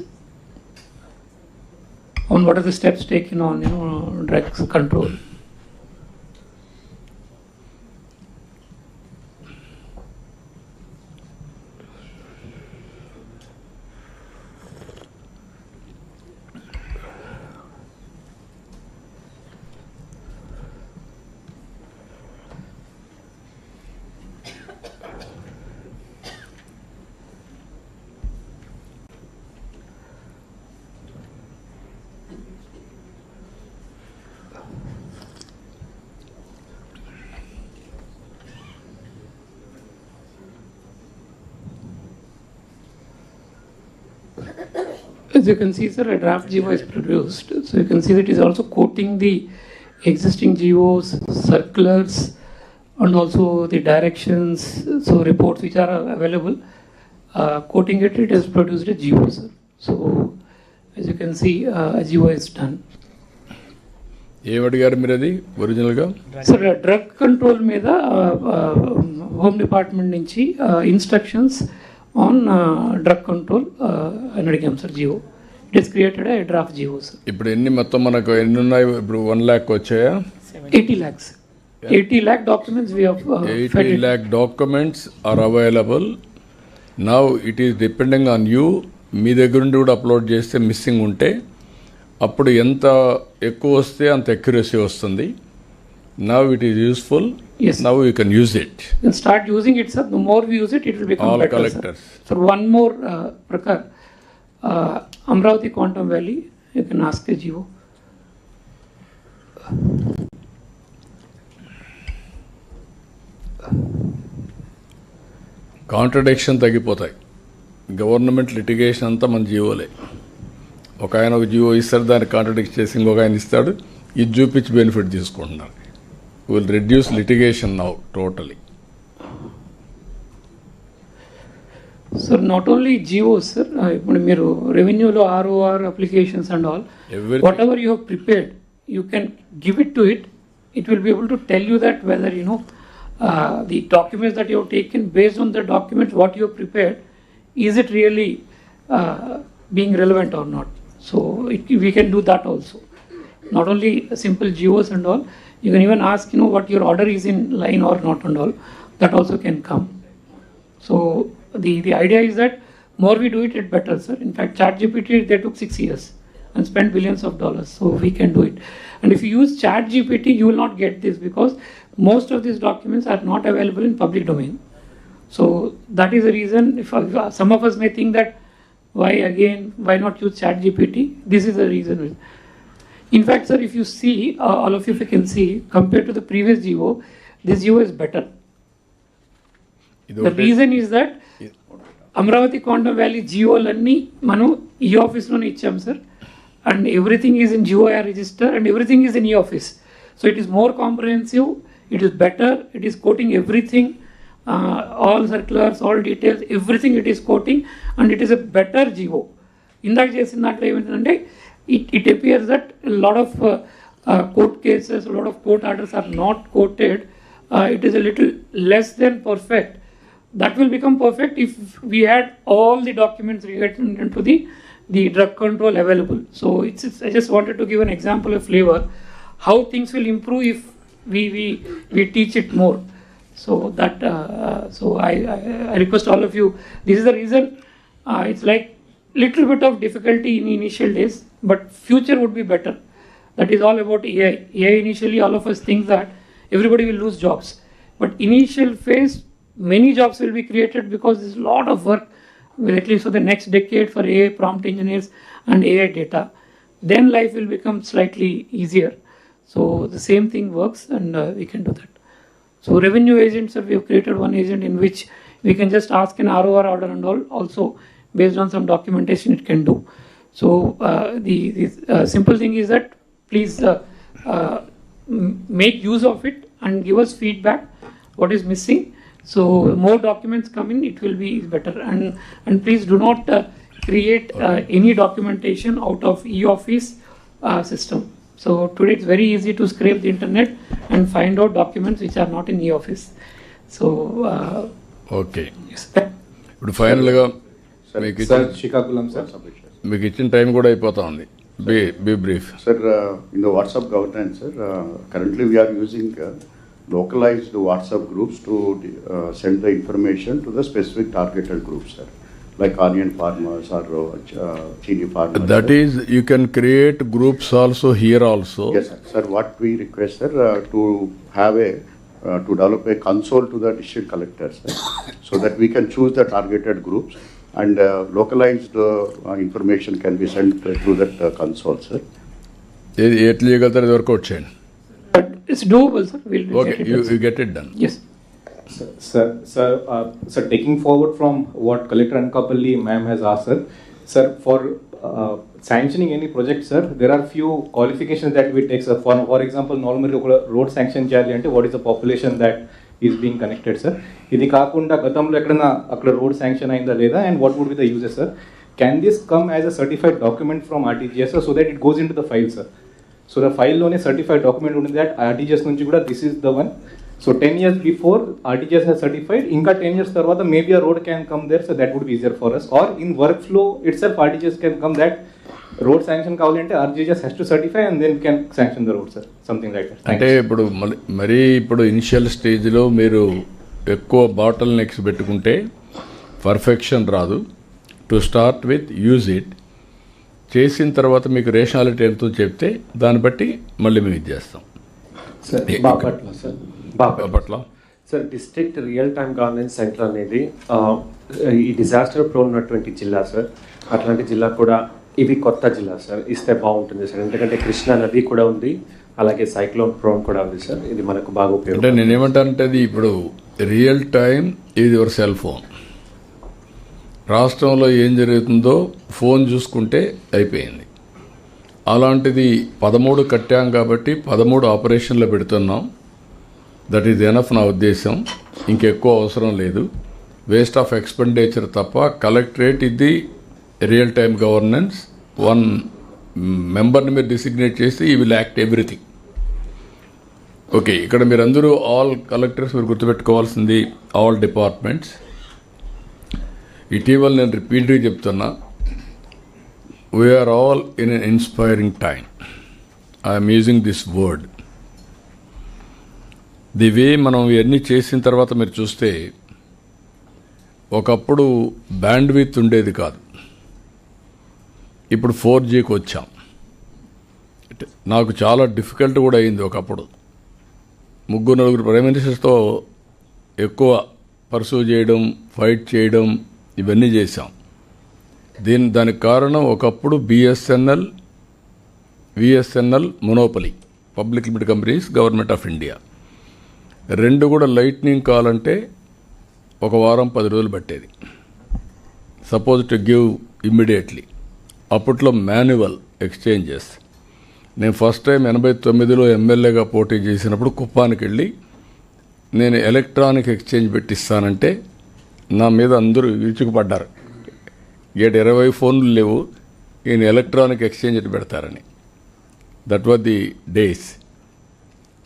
on what are the steps taken on, drugs control. As you can see, sir, a draft GO is produced. So you can see that it is also quoting the existing GOs, circulars, and also the directions, so reports which are available. Quoting it, it has produced a GO, sir. So as you can see, a GO is done. ఏమడిగారు మీరు అది ఒరిజినల్గా? Sir drug control మీద home department నుంచి instructions on drug control అని అడిగాం sir. GO it is created a draft GO sir. ఇప్పుడు ఎన్ని మొత్తం మనకు ఎన్ని ఉన్నాయి? ఇప్పుడు 1 lakh వచ్చాయా? 80 lakhs. 80 lakh documents we have 80 lakh documents are available. Now it is depending on you. మీ దగ్గర నుండి కూడా అప్లోడ్ చేస్తే మిస్సింగ్ ఉంటే అప్పుడు ఎంత ఎక్కువ వస్తే అంత అక్యురసీ వస్తుంది. Now it is useful. Yes. Now you can use it. You can start using it, sir. The more we use it, it will become All better, collectors. sir. So one more, Prakar, Amravati Quantum Valley, you can ask a GO. Contradiction తగ్గిపోతాయి. Government litigation అంతా మన జీవోలే. ఒక ఆయన ఒక GO ఇస్తారు, దాన్ని contradict చేసి ఇంకొక ఆయన ఇస్తాడు, ఇది చూపించి బెనిఫిట్ తీసుకుంటున్నారు. Will reduce litigation now totally. Sir, not only GOs, sir, ఇప్పుడు మీరు రెవెన్యూలో ROR applications and all, whatever you have prepared, you can give it to it. It will be able to tell you that whether the documents that you have taken, based on the documents what you have prepared, is it really being relevant or not. So we can do that also. Not only simple GOs and all, you can even ask what your order is in line or not and all. That also can come. So the idea is that more we do it, it better, sir. In fact, ChatGPT, they took 6 years and spent billions of dollars. So we can do it. And if you use ChatGPT, you will not get this because most of these documents are not available in public domain. So that is the reason. If some of us may think that why not use ChatGPT? This is the reason. In fact, sir, if you see, all of you, if you can see, compared to the previous GO, this GO is better. The reason is that Amravati Quantum Valley GO-lani manu e-office lone icham, sir, and everything is in GOIR register and everything is in e-office. So it is more comprehensive, it is better, it is quoting everything, all circulars, all details, everything it is quoting, and it is a better GO. Indak chesin daatlo ementante it appears that a lot of court cases, a lot of court orders are not quoted, it is a little less than perfect. That will become perfect if we had all the documents related into the drug control available. So I just wanted to give an example of flavor, how things will improve if we teach it more. So that so I request all of you. This is the reason it's like little bit of difficulty in initial days, but future would be better. That is all about AI. AI initially all of us think that everybody will lose jobs, but initial phase many jobs will be created because there's a lot of work, at least for the next decade, for AI prompt engineers and AI data. Then life will become slightly easier. So the same thing works, and we can do that. So revenue agents, we have created one agent in which we can just ask an ROR order and all. Also based on some documentation it can do. So the simple thing is that please make use of it and give us feedback what is missing. So more documents come in, it will be better. And please do not create any documentation out of e-office system. So today it's very easy to scrape the internet and find out documents which are not in e-office. So okay. Yes. ఇప్పుడు ఫైనల్గా sir Srikakulam sir మీకు ఇచ్చిన time కూడా అయిపోతా ఉంది. Be brief. Sir, in the WhatsApp governance, sir, currently we are using localized WhatsApp groups to send the information to the specific targeted groups, sir, like onion farmers or chili farmers. That is, you can create groups also here also. Yes, sir. Sir, what we request, sir, to have to develop a console to the district collectors, sir, so that we can choose the targeted groups and localized information can be sent through that console, sir. ఎట్లా చేయగలుగుతారు, ఇది work out చేయండి. But it's doable, sir. We'll Okay, get it you get it done. Yes. Sir, taking forward from what Collector Ankapalli ma'am has asked, sir, for sanctioning any project, sir, there are few qualifications that we take, sir. For example, normally road sanction cheyali ante what is the population that is being connected, sir. Idi kaakunda gatamlo ekkadana akkada road sanction ayinda leda, and what would be the uses, sir? Can this come as a certified document from RTGS, sir, so that it goes into the file, sir? So the file lone certified document undi that RTGS nunchi kuda this is the one. So 10 years before RTGS has certified, inka 10 years tarvata maybe a road can come there, so that would be easier for us. Or in workflow itself RTGS can come that road sanction kavalante RTGS has to certify and then can sanction the road, sir, something like that. అంటే ఇప్పుడు మరీ ఇప్పుడు initial స్టేజ్లో మీరు ఎక్కువ bottle next పెట్టుకుంటే perfection రాదు. To start with use it, చేసిన తర్వాత మీకు రేషనాలిటీ ఎంతో చెప్తే దాన్ని బట్టి మళ్ళీ మేము ఇది చేస్తాం. Bapatla sir, district real time governance centre అనేది ఈ డిజాస్టర్ ప్రోన్ ఉన్నటువంటి జిల్లా సార్. అట్లాంటి జిల్లా కూడా ఇవి కొత్త జిల్లా సార్, ఇస్తే బాగుంటుంది సార్. ఎందుకంటే కృష్ణా నది కూడా ఉంది, అలాగే సైక్లోన్ ప్రోన్ కూడా ఉంది సార్. ఇది మనకు బాగా ఉపయోగం. అంటే నేనేమంటానంటే అది ఇప్పుడు real time is your cell phone. రాష్ట్రంలో ఏం జరుగుతుందో ఫోన్ చూసుకుంటే అయిపోయింది. అలాంటిది 13 కట్టాం కాబట్టి 13 ఆపరేషన్లో పెడుతున్నాం. దట్ ఈజ్ ఎనఫ్ నా ఉద్దేశం. ఇంకెక్కువ అవసరం లేదు. వేస్ట్ ఆఫ్ ఎక్స్పెండిచర్ తప్ప. కలెక్టరేట్ ఇది రియల్ టైమ్ గవర్నెన్స్. 1 మెంబర్ని మీరు డిసిగ్నేట్ చేసి ఈ విల్ యాక్ట్ ఎవ్రీథింగ్. ఓకే, ఇక్కడ మీరందరూ ఆల్ కలెక్టర్స్ మీరు గుర్తుపెట్టుకోవాల్సింది ఆల్ డిపార్ట్మెంట్స్. ఇటీవల నేను రిపీట్గా చెప్తున్నా, we're all in an inspiring time. I'm using this word. The way మనం ఇవన్నీ చేసిన తర్వాత మీరు చూస్తే ఒకప్పుడు బ్యాండ్ విత్ ఉండేది కాదు, ఇప్పుడు 4Gకి వచ్చాం. నాకు చాలా డిఫికల్ట్ కూడా అయింది ఒకప్పుడు. 3-4 ప్రైమ్ మినిస్టర్స్తో ఎక్కువ పర్సూ చేయడం, ఫైట్ చేయడం, ఇవన్నీ చేశాం. దానికి కారణం ఒకప్పుడు VSNL monopoly, public limited companies, government of India. 2 కూడా లైట్నింగ్ కాల్ అంటే 1 వారం 10 రోజులు పట్టేది. Suppose to give immediately. అప్పట్లో మాన్యువల్ ఎక్స్చేంజెస్. నేను ఫస్ట్ టైం 89లో ఎమ్మెల్యేగా పోటీ చేసినప్పుడు కుప్పానికి వెళ్ళి నేను ఎలక్ట్రానిక్ ఎక్స్చేంజ్ పెట్టిస్తానంటే నా మీద అందరూ విరుచుకుపడ్డారు. 20 ఫోన్లు లేవు, ఈయన ఎలక్ట్రానిక్ ఎక్స్చేంజ్ పెడతారని. That was the days.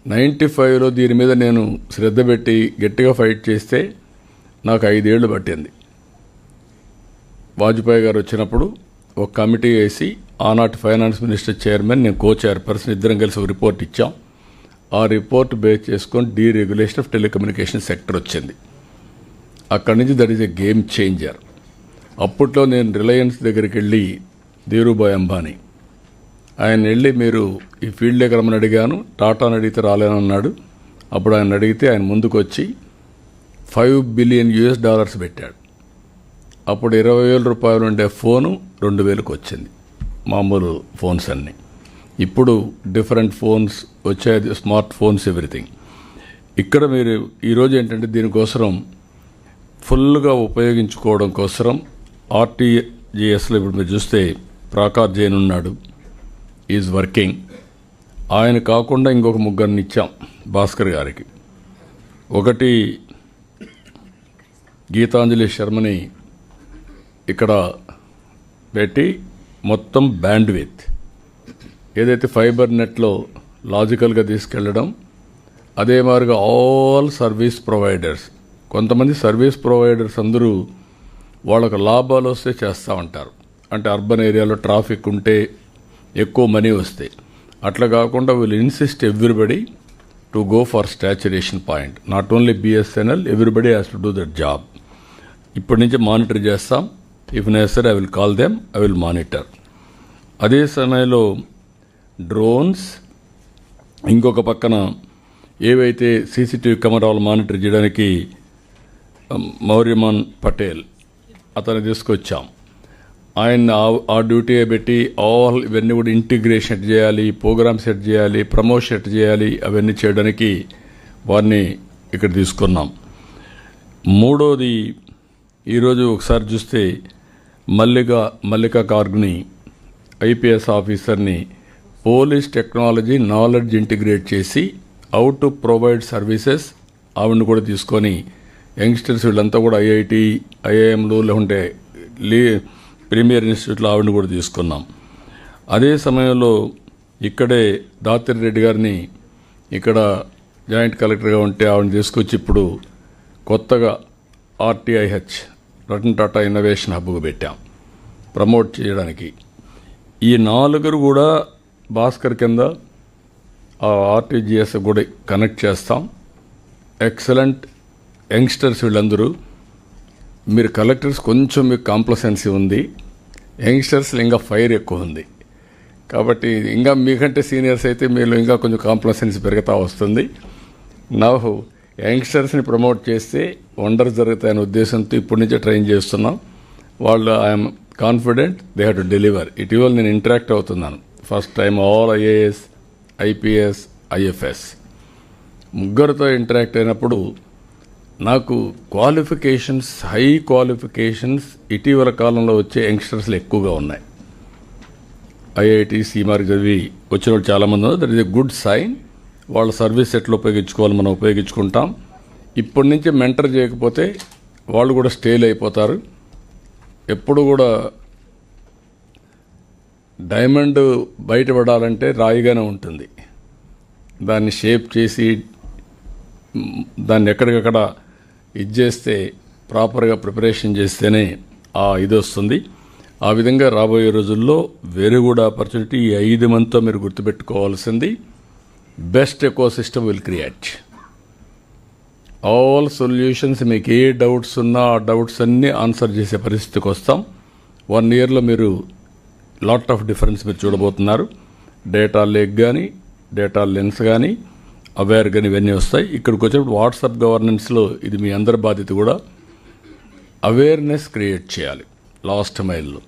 95లో దీని మీద నేను శ్రద్ధ పెట్టి గట్టిగా ఫైట్ చేస్తే నాకు 5 ఏళ్ళు పట్టింది. వాజ్పేయి గారు వచ్చినప్పుడు ఒక కమిటీ వేసి ఆనాటి ఫైనాన్స్ మినిస్టర్ చైర్మన్, నేను కో చైర్పర్సన్, ఇద్దరం కలిసి ఒక రిపోర్ట్ ఇచ్చాం. ఆ రిపోర్ట్ బేస్ చేసుకొని డీరెగ్యులేషన్ ఆఫ్ టెలికమ్యూనికేషన్ సెక్టర్ వచ్చింది. అక్కడి నుంచి that is a game changer. అప్పట్లో నేను రిలయన్స్ దగ్గరికి వెళ్ళి ధీరుభాయ్ అంబానీ ఆయన వెళ్ళి మీరు ఈ ఫీల్డ్లోకి రమ్మని అడిగాను, టాటాని అడిగితే రాలేనన్నాడు. అప్పుడు ఆయన అడిగితే ఆయన ముందుకు వచ్చి $5 బిలియన్ పెట్టాడు. అప్పుడు 20,000 రూపాయలు ఉండే ఫోను 2,000కి వచ్చింది, మామూలు ఫోన్స్ అన్నీ. ఇప్పుడు డిఫరెంట్ ఫోన్స్ వచ్చాయి, స్మార్ట్ ఫోన్స్, ఎవ్రీథింగ్. ఇక్కడ మీరు ఈరోజు ఏంటంటే దీనికోసం ఫుల్గా ఉపయోగించుకోవడం కోసం ఆర్టీజీఎస్లో ఇప్పుడు మీరు చూస్తే ప్రాకార్ జైన్ ఉన్నాడు, ఈజ్ వర్కింగ్. ఆయన కాకుండా ఇంకొక 3 ఇచ్చాం భాస్కర్ గారికి. ఒకటి గీతాంజలి శర్మని ఇక్కడ పెట్టి మొత్తం బ్యాండ్విత్ ఏదైతే ఫైబర్ నెట్లో లాజికల్గా తీసుకెళ్ళడం, అదే మాదిరిగా ఆల్ సర్వీస్ ప్రొవైడర్స్. కొంతమంది సర్వీస్ ప్రొవైడర్స్ అందరూ వాళ్ళకు లాభాలు వస్తే చేస్తూ ఉంటారు, అంటే అర్బన్ ఏరియాలో ట్రాఫిక్ ఉంటే ఎక్కువ మనీ వస్తాయి. అట్లా కాకుండా will insist everybody to go for saturation point. Not only BSNL, everybody has to do that job. ఇప్పటి నుంచి మానిటర్ చేస్తాం. If necessary I will call them, I will monitor. అదే సమయంలో డ్రోన్స్, ఇంకొక పక్కన ఏవైతే సీసీటీవీ కెమెరాలు మానిటర్ చేయడానికి మౌర్యమాన్ పటేల్ అతను తీసుకొచ్చాం. ఆయన ఆ డ్యూటీ పెట్టి ఆల్ ఇవన్నీ కూడా ఇంటిగ్రేషన్ ఎట్ చేయాలి, ప్రోగ్రామ్ సెట్ చేయాలి, ప్రమోషన్ ఎట్ చేయాలి, అవన్నీ చేయడానికి వారిని ఇక్కడ తీసుకున్నాం. మూడోది ఈరోజు ఒకసారి చూస్తే మల్లికా కార్గ్ని ఐపీఎస్ ఆఫీసర్ని పోలీస్ టెక్నాలజీ నాలెడ్జ్ ఇంటిగ్రేట్ చేసి హౌ టు ప్రొవైడ్ సర్వీసెస్ ఆవిడని కూడా తీసుకొని యంగ్స్టర్స్ వీళ్ళంతా కూడా ఐఐటి, ఐఐఎంలు లేకుంటే ప్రీమియర్ ఇన్స్టిట్యూట్లో ఆవిడని కూడా తీసుకున్నాం. అదే సమయంలో ఇక్కడే దాతిరి రెడ్డి గారిని ఇక్కడ జాయింట్ కలెక్టర్గా ఉంటే ఆవిడని తీసుకొచ్చి ఇప్పుడు కొత్తగా ఆర్టీఐహెచ్ రతన్ టాటా ఇన్నోవేషన్ హబ్కు పెట్టాం ప్రమోట్ చేయడానికి. ఈ 4 కూడా భాస్కర్ కింద ఆ ఆర్టీజీఎస్ కూడా కనెక్ట్ చేస్తాం. ఎక్సలెంట్ యంగ్స్టర్స్ వీళ్ళందరూ. మీరు కలెక్టర్స్ కొంచెం మీకు కాంప్లసెన్సీ ఉంది, యంగ్స్టర్స్లో ఇంకా ఫైర్ ఎక్కువ ఉంది. కాబట్టి ఇంకా మీకంటే సీనియర్స్ అయితే మీరు ఇంకా కొంచెం కాంప్లసెన్సీ పెరుగుతూ వస్తుంది. నాకు యంగ్స్టర్స్ని ప్రమోట్ చేస్తే వండర్స్ జరుగుతాయనే ఉద్దేశంతో ఇప్పటి నుంచే ట్రైన్ చేస్తున్నాం. వాళ్ళు I'm confident they have to deliver. ఇటీవల నేను ఇంటరాక్ట్ అవుతున్నాను first time all IAS, IPS, IFS ముగ్గురితో ఇంటరాక్ట్ అయినప్పుడు నాకు క్వాలిఫికేషన్స్, హై క్వాలిఫికేషన్స్ ఇటీవల కాలంలో వచ్చే యంగ్స్టర్స్లో ఎక్కువగా ఉన్నాయి. ఐఐటి, సీమార్ చదివి వచ్చిన వాళ్ళు చాలామంది ఉన్నారు. That is a good sign. వాళ్ళ సర్వీస్ ఎట్లా ఉపయోగించుకోవాలి మనం ఉపయోగించుకుంటాం. ఇప్పటి నుంచి మెంటర్ చేయకపోతే వాళ్ళు కూడా స్టేల్ అయిపోతారు. ఎప్పుడు కూడా డైమండ్ బయటపడాలంటే రాయిగానే ఉంటుంది. దాన్ని షేప్ చేసి దాన్ని ఎక్కడికక్కడ ఇది చేస్తే, ప్రాపర్గా ప్రిపరేషన్ చేస్తేనే ఆ ఇది వస్తుంది. ఆ విధంగా రాబోయే రోజుల్లో వెరీ గుడ్ ఆపర్చునిటీ. ఈ 5 మంత్తో మీరు గుర్తుపెట్టుకోవాల్సింది best eco system will create all solutions. మీకు ఏ డౌట్స్ ఉన్నా ఆ డౌట్స్ అన్నీ ఆన్సర్ చేసే పరిస్థితికి వస్తాం. 1 ఇయర్లో మీరు లాట్ ఆఫ్ డిఫరెన్స్ మీరు చూడబోతున్నారు. డేటా లేక్ కానీ, డేటా లెన్స్ కానీ, అవేర్ కానీ ఇవన్నీ వస్తాయి. ఇక్కడికి వచ్చినప్పుడు వాట్సాప్ గవర్నెన్స్లో ఇది మీ అందరి బాధ్యత కూడా. అవేర్నెస్ క్రియేట్ చేయాలి లాస్ట్ మైల్లో.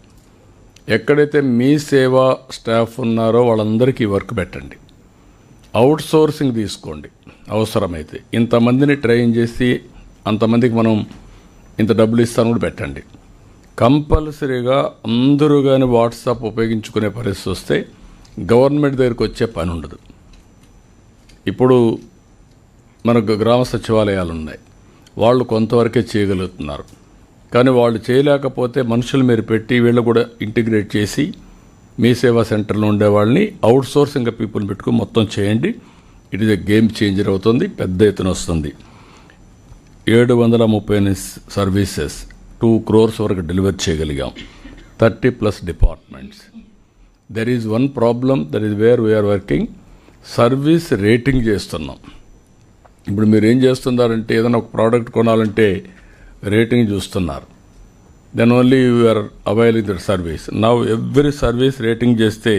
ఎక్కడైతే మీ సేవా స్టాఫ్ ఉన్నారో వాళ్ళందరికీ వర్క్ పెట్టండి. అవుట్ సోర్సింగ్ తీసుకోండి అవసరమైతే. ఇంతమందిని ట్రైన్ చేసి అంతమందికి మనం ఇంత డబ్బులు ఇస్తాను కూడా పెట్టండి. కంపల్సరీగా అందరూ కానీ వాట్సాప్ ఉపయోగించుకునే పరిస్థితి వస్తే గవర్నమెంట్ దగ్గరికి వచ్చే పని ఉండదు. ఇప్పుడు మనకు గ్రామ సచివాలయాలు ఉన్నాయి, వాళ్ళు కొంతవరకే చేయగలుగుతున్నారు. కానీ వాళ్ళు చేయలేకపోతే మనుషులు మీరు పెట్టి వీళ్ళు కూడా ఇంటిగ్రేట్ చేసి మీ సేవా సెంటర్లో ఉండే వాళ్ళని అవుట్సోర్సింగ్ పీపుల్ పెట్టుకుని మొత్తం చేయండి. It is a game changer అవుతుంది, పెద్ద ఎత్తున వస్తుంది. 730 సర్వీసెస్ 2 crores వరకు డెలివర్ చేయగలిగాం. 30+ departments. There is one problem, that is where we're working. Service rating చేస్తున్నాం. ఇప్పుడు మీరు ఏం చేస్తున్నారంటే ఏదైనా ఒక ప్రోడక్ట్ కొనాలంటే రేటింగ్ చూస్తున్నారు. Then only you're availing that service. Now every service rating చేస్తే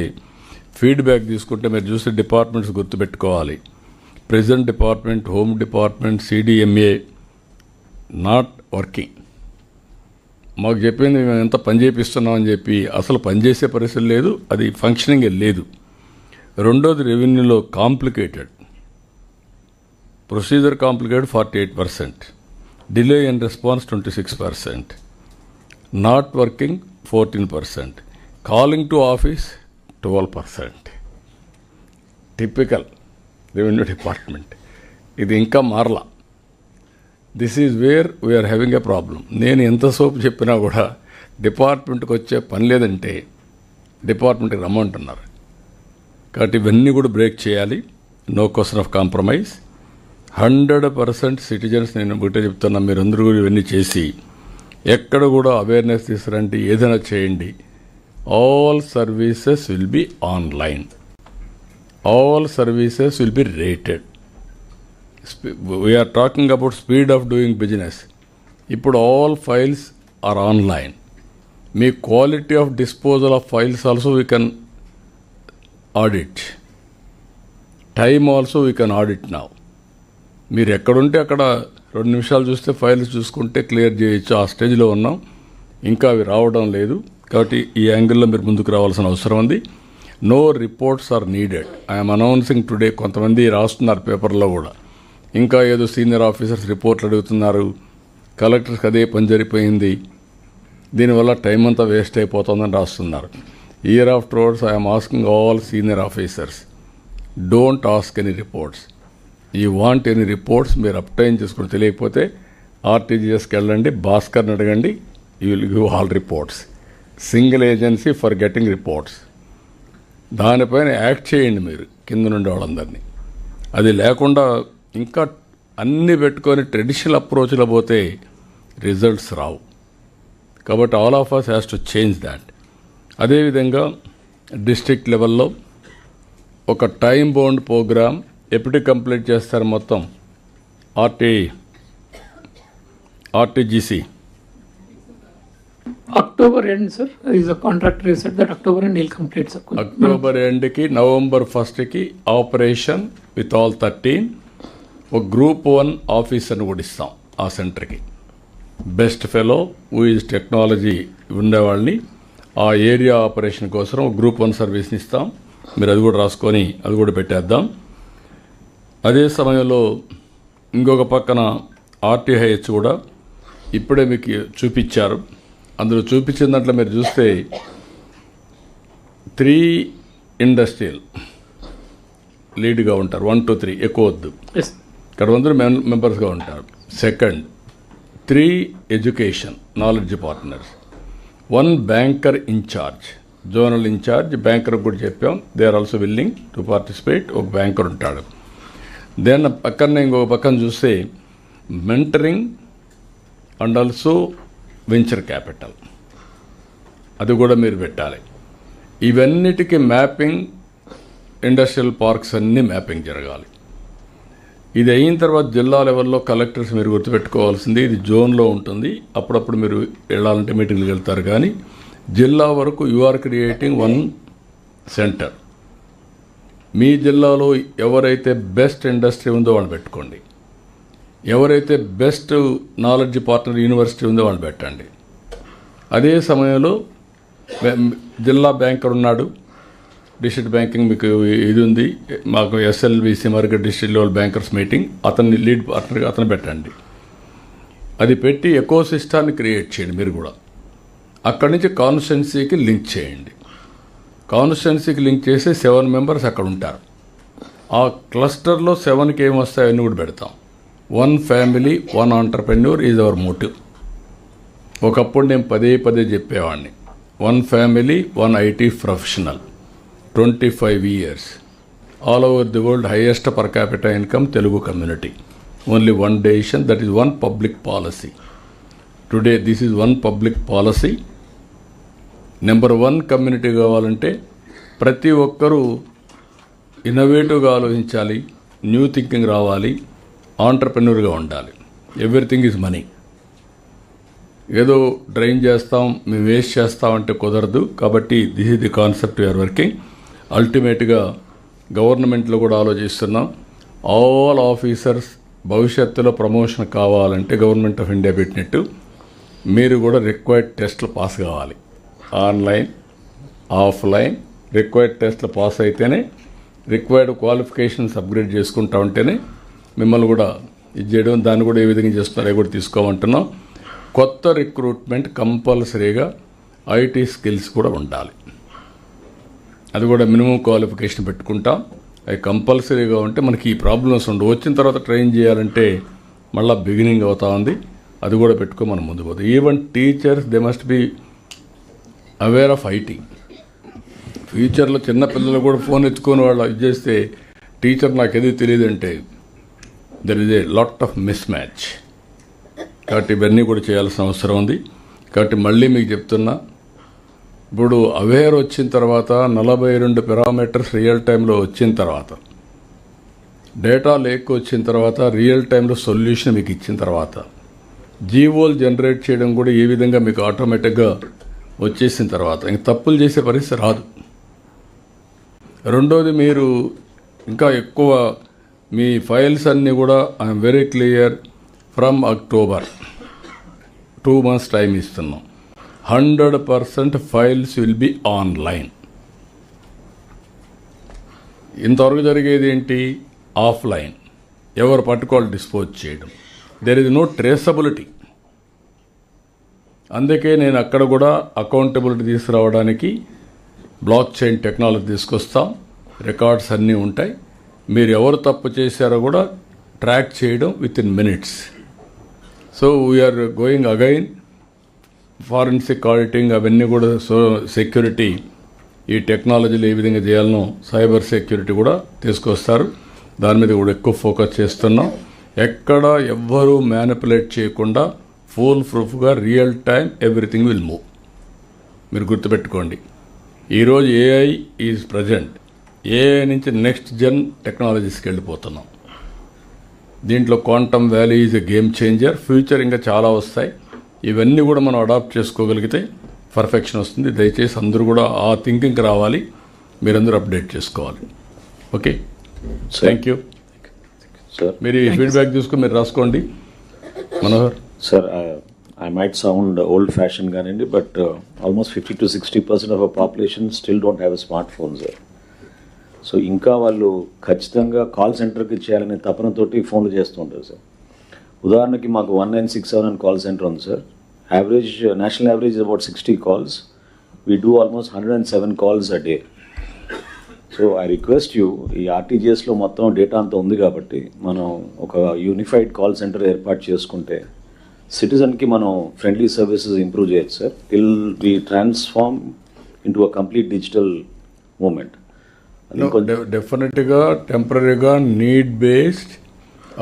ఫీడ్బ్యాక్ తీసుకుంటే మీరు చూసే డిపార్ట్మెంట్స్ గుర్తుపెట్టుకోవాలి. Present department, home department, CDMA not working. మాకు చెప్పింది మేము ఎంత పని చేపిస్తున్నామని చెప్పి అసలు పనిచేసే పరిస్థితి లేదు, అది ఫంక్షనింగే లేదు. రెండోది రెవెన్యూలో complicated, procedure complicated 48%, delay in response 26%, not working 14%, calling to office 12%. Typical revenue department. ఇది ఇంకా మారలా. This is where we're having a problem. నేను ఎంత సోపు చెప్పినా కూడా డిపార్ట్మెంట్కి వచ్చే పని లేదంటే డిపార్ట్మెంట్కి రమ్మంటున్నారు. కాబట్టి ఇవన్నీ కూడా బ్రేక్ చేయాలి. No question of compromise. 100% citizens, నేను ఒకటే చెప్తున్నా, మీరందరూ కూడా ఇవన్నీ చేసి ఎక్కడ కూడా అవేర్నెస్ తీసుకురండి, ఏదైనా చేయండి. All services will be online. All services will be rated. We're talking about speed of doing business. ఇప్పుడు ఆల్ ఫైల్స్ ఆర్ ఆన్లైన్. మీ quality of disposal of files also we can audit. Time also we can audit now. మీరు ఎక్కడుంటే అక్కడ 2 నిమిషాలు చూస్తే files చూసుకుంటే clear చేయొచ్చు. ఆ స్టేజ్లో ఉన్నాం, ఇంకా అవి రావడం లేదు. కాబట్టి ఈ యాంగిల్లో మీరు ముందుకు రావాల్సిన అవసరం ఉంది. No reports are needed. I'm announcing today. కొంతమంది రాస్తున్నారు పేపర్లో కూడా, ఇంకా ఏదో సీనియర్ ఆఫీసర్స్ రిపోర్ట్లు అడుగుతున్నారు, కలెక్టర్స్కి అదే పని జరిగిపోయింది, దీనివల్ల టైం అంతా వేస్ట్ అయిపోతుందని రాస్తున్నారు. Year after words I'm asking all senior officers, don't ask any reports. You want any reports మీరు అప్టైన్ చేసుకుని తెలియకపోతే RTGSకి వెళ్ళండి, భాస్కర్ని అడగండి, you will give all reports. Single agency for getting reports. దానిపైన యాక్ట్ చేయండి మీరు కింద నుండి వాళ్ళందరినీ. అది లేకుండా ఇంకా అన్నీ పెట్టుకొని ట్రెడిషనల్ అప్రోచ్లో పోతే రిజల్ట్స్ రావు. కాబట్టి all of us has to change that. అదేవిధంగా డిస్ట్రిక్ట్ లెవెల్లో ఒక టైం బౌండ్ ప్రోగ్రామ్ ఎప్పుడు కంప్లీట్ చేస్తారు మొత్తం? RTGC October end, sir. Is a contractor who said that October end he'll complete, sir. October ఎండ్కి November 1st operation with all 13. ఒక Group 1 ఆఫీసర్ని కూడా ఇస్తాం ఆ సెంటర్కి. Best fellow who is technology ఉండేవాళ్ళని ఆ ఏరియా ఆపరేషన్ కోసం ఒక Group 1 సర్వీస్ని ఇస్తాం. మీరు అది కూడా రాసుకొని అది కూడా పెట్టేద్దాం. అదే సమయంలో ఇంకొక పక్కన RTH కూడా ఇప్పుడే మీకు చూపించారు. అందులో చూపించిన దాంట్లో మీరు చూస్తే 3 ఇండస్ట్రియల్ లీడ్గా ఉంటారు. 1 to 3 ఎక్కువ వద్దు, ఇక్కడ 100 మెంబర్స్గా ఉంటారు. Second 3 education knowledge partners, 1 banker incharge, zonal incharge, banker కూడా చెప్పాం. They are also willing to participate. ఒక బ్యాంకర్ ఉంటాడు. దెన్ పక్కన ఇంకొక పక్కన చూస్తే mentoring and also venture capital, అది కూడా మీరు పెట్టాలి. ఇవన్నిటికీ మ్యాపింగ్, ఇండస్ట్రియల్ పార్క్స్ అన్నీ మ్యాపింగ్ జరగాలి. ఇది అయిన తర్వాత జిల్లా లెవెల్లో కలెక్టర్స్ మీరు గుర్తుపెట్టుకోవాల్సింది, ఇది జోన్లో ఉంటుంది. అప్పుడప్పుడు మీరు వెళ్ళాలంటే మీటింగ్లకు వెళ్తారు. కానీ జిల్లా వరకు యు ఆర్ క్రియేటింగ్ 1 సెంటర్. మీ జిల్లాలో ఎవరైతే బెస్ట్ ఇండస్ట్రీ ఉందో వాళ్ళు పెట్టుకోండి, ఎవరైతే బెస్ట్ నాలెడ్జ్ పార్ట్నర్ యూనివర్సిటీ ఉందో వాళ్ళు పెట్టండి. అదే సమయంలో జిల్లా బ్యాంకర్ ఉన్నాడు, డిస్ట్రిక్ట్ బ్యాంకింగ్ మీకు ఇది ఉంది, మాకు SLBC మరిగా డిస్ట్రిక్ట్ లెవెల్ బ్యాంకర్స్ మీటింగ్, అతన్ని లీడ్ పార్ట్నర్గా అతను పెట్టండి. అది పెట్టి ఎకో సిస్టాన్ని క్రియేట్ చేయండి. మీరు కూడా అక్కడి నుంచి కాన్స్టిట్యున్సీకి లింక్ చేయండి. కాన్స్టిట్యున్సీకి లింక్ చేసి 7 మెంబర్స్ అక్కడ ఉంటారు. ఆ క్లస్టర్లో 7కి ఏమి వస్తాయో అన్నీ కూడా పెడతాం. 1 family 1 entrepreneur is our motive. ఒకప్పుడు నేను పదే చెప్పేవాడిని, one family, one IT professional, 25 years. All over the world, highest per capita income, Telugu community. Only one decision, that is one public policy. Today, this is one public policy. Number 1 community కావాలంటే ప్రతి ఒక్కరూ ఇన్నోవేటివ్గా ఆలోచించాలి, new thinking రావాలి, ఆంటర్ప్రెన్యూర్గా ఉండాలి. Everything is money. ఏదో drain చేస్తాం, మేము వేస్ట్ చేస్తామంటే కుదరదు. కాబట్టి this is the concept we're working. అల్టిమేట్గా గవర్నమెంట్లో కూడా ఆలోచిస్తున్నాం. ఆల్ ఆఫీసర్స్ భవిష్యత్తులో ప్రమోషన్ కావాలంటే గవర్నమెంట్ ఆఫ్ ఇండియా పెట్టినట్టు మీరు కూడా రిక్వైర్డ్ టెస్ట్లు పాస్ కావాలి. ఆన్లైన్, ఆఫ్లైన్ రిక్వైర్డ్ టెస్ట్లు పాస్ అయితేనే, రిక్వైర్డ్ క్వాలిఫికేషన్స్ అప్గ్రేడ్ చేసుకుంటా ఉంటేనే మిమ్మల్ని కూడా ఇది చేయడం. దాన్ని కూడా ఏ విధంగా చేస్తున్నారో కూడా తీసుకోమంటున్నాం. కొత్త రిక్రూట్మెంట్ కంపల్సరీగా ఐటీ స్కిల్స్ కూడా ఉండాలి. అది కూడా మినిమం క్వాలిఫికేషన్ పెట్టుకుంటాం. అవి కంపల్సరీగా ఉంటే మనకి ఈ ప్రాబ్లమ్స్ ఉండవు. వచ్చిన తర్వాత ట్రైన్ చేయాలంటే మళ్ళీ బిగినింగ్ అవుతా ఉంది. అది కూడా పెట్టుకో మనం ముందు పోతాం. Even teachers they must be aware of IT. ఫ్యూచర్లో చిన్నపిల్లలు కూడా ఫోన్ ఎత్తుకొని వాళ్ళు ఇది చేస్తే టీచర్ నాకు ఏది తెలియదు అంటే there is a lot of mismatch. కాబట్టి ఇవన్నీ కూడా చేయాల్సిన అవసరం ఉంది. కాబట్టి మళ్ళీ మీకు చెప్తున్నా, ఇప్పుడు అవేర్ వచ్చిన తర్వాత 42 పారామీటర్స్ రియల్ టైంలో వచ్చిన తర్వాత, డేటా లేక్ వచ్చిన తర్వాత, రియల్ టైంలో సొల్యూషన్ మీకు ఇచ్చిన తర్వాత, జీవోలు జనరేట్ చేయడం కూడా ఏ విధంగా మీకు ఆటోమేటిక్గా వచ్చేసిన తర్వాత ఇంక తప్పులు చేసే పరిస్థితి రాదు. రెండోది, మీరు ఇంకా ఎక్కువ మీ ఫైల్స్ అన్నీ కూడా I'm very clear, from October 2 months time ఇస్తున్నాం. 100% ఫైల్స్ విల్ బి ఆన్లైన్. ఇంతవరకు జరిగేది ఏంటి? ఆఫ్లైన్, ఎవరు పట్టుకోవాలి డిస్పోజ్ చేయడం. There is no traceability. అందుకే నేను అక్కడ కూడా అకౌంటబిలిటీ తీసుకురావడానికి బ్లాక్ చైన్ టెక్నాలజీ తీసుకొస్తాం. రికార్డ్స్ అన్నీ ఉంటాయి. మీరు ఎవరు తప్పు చేశారో కూడా ట్రాక్ చేయడం within minutes. So we're going again forensic auditing అవన్నీ కూడా. సో సెక్యూరిటీ, ఈ టెక్నాలజీలు ఏ విధంగా చేయాలనో సైబర్ సెక్యూరిటీ కూడా తీసుకొస్తారు. దాని మీద కూడా ఎక్కువ ఫోకస్ చేస్తున్నాం. ఎక్కడ ఎవ్వరూ మ్యానిపులేట్ చేయకుండా ఫుల్ ప్రూఫ్గా real time everything will move. మీరు గుర్తుపెట్టుకోండి, ఈరోజు ఏఐ ఈజ్ ప్రజెంట్. ఏఐ నుంచి నెక్స్ట్ జెన్ టెక్నాలజీస్కి వెళ్ళిపోతున్నాం. దీంట్లో quantum valley is a game changer. Future ఇంకా చాలా వస్తాయి. ఇవన్నీ కూడా మనం అడాప్ట్ చేసుకోగలిగితే పర్ఫెక్షన్ వస్తుంది. దయచేసి అందరూ కూడా ఆ థింకింగ్కి రావాలి. మీరందరూ అప్డేట్ చేసుకోవాలి. Okay, thank you sir. మీరు ఈ ఫీడ్బ్యాక్ తీసుకుని మీరు రాసుకోండి. Manohar sir, I might sound old-fashioned గానండి, but almost 50 to 60% of our population still don't have a smartphone, sir. So ఇంకా వాళ్ళు ఖచ్చితంగా కాల్ సెంటర్కి చేయాలనే తపనతోటి ఫోన్లు చేస్తూ ఉంటారు సార్. ఉదాహరణకి మాకు 1967 అని కాల్ సెంటర్ ఉంది sir. Average, national average about 60 calls. We do almost 107 calls a day. So I request you, ఈ ఆర్టీజీఎస్లో మొత్తం డేటా అంతా ఉంది కాబట్టి మనం ఒక యూనిఫైడ్ కాల్ సెంటర్ ఏర్పాటు చేసుకుంటే సిటిజన్కి మనం ఫ్రెండ్లీ సర్వీసెస్ ఇంప్రూవ్ చేయొచ్చు sir. Till we transform into a complete digital moment. డెఫినెట్గా టెంపరీగా need based,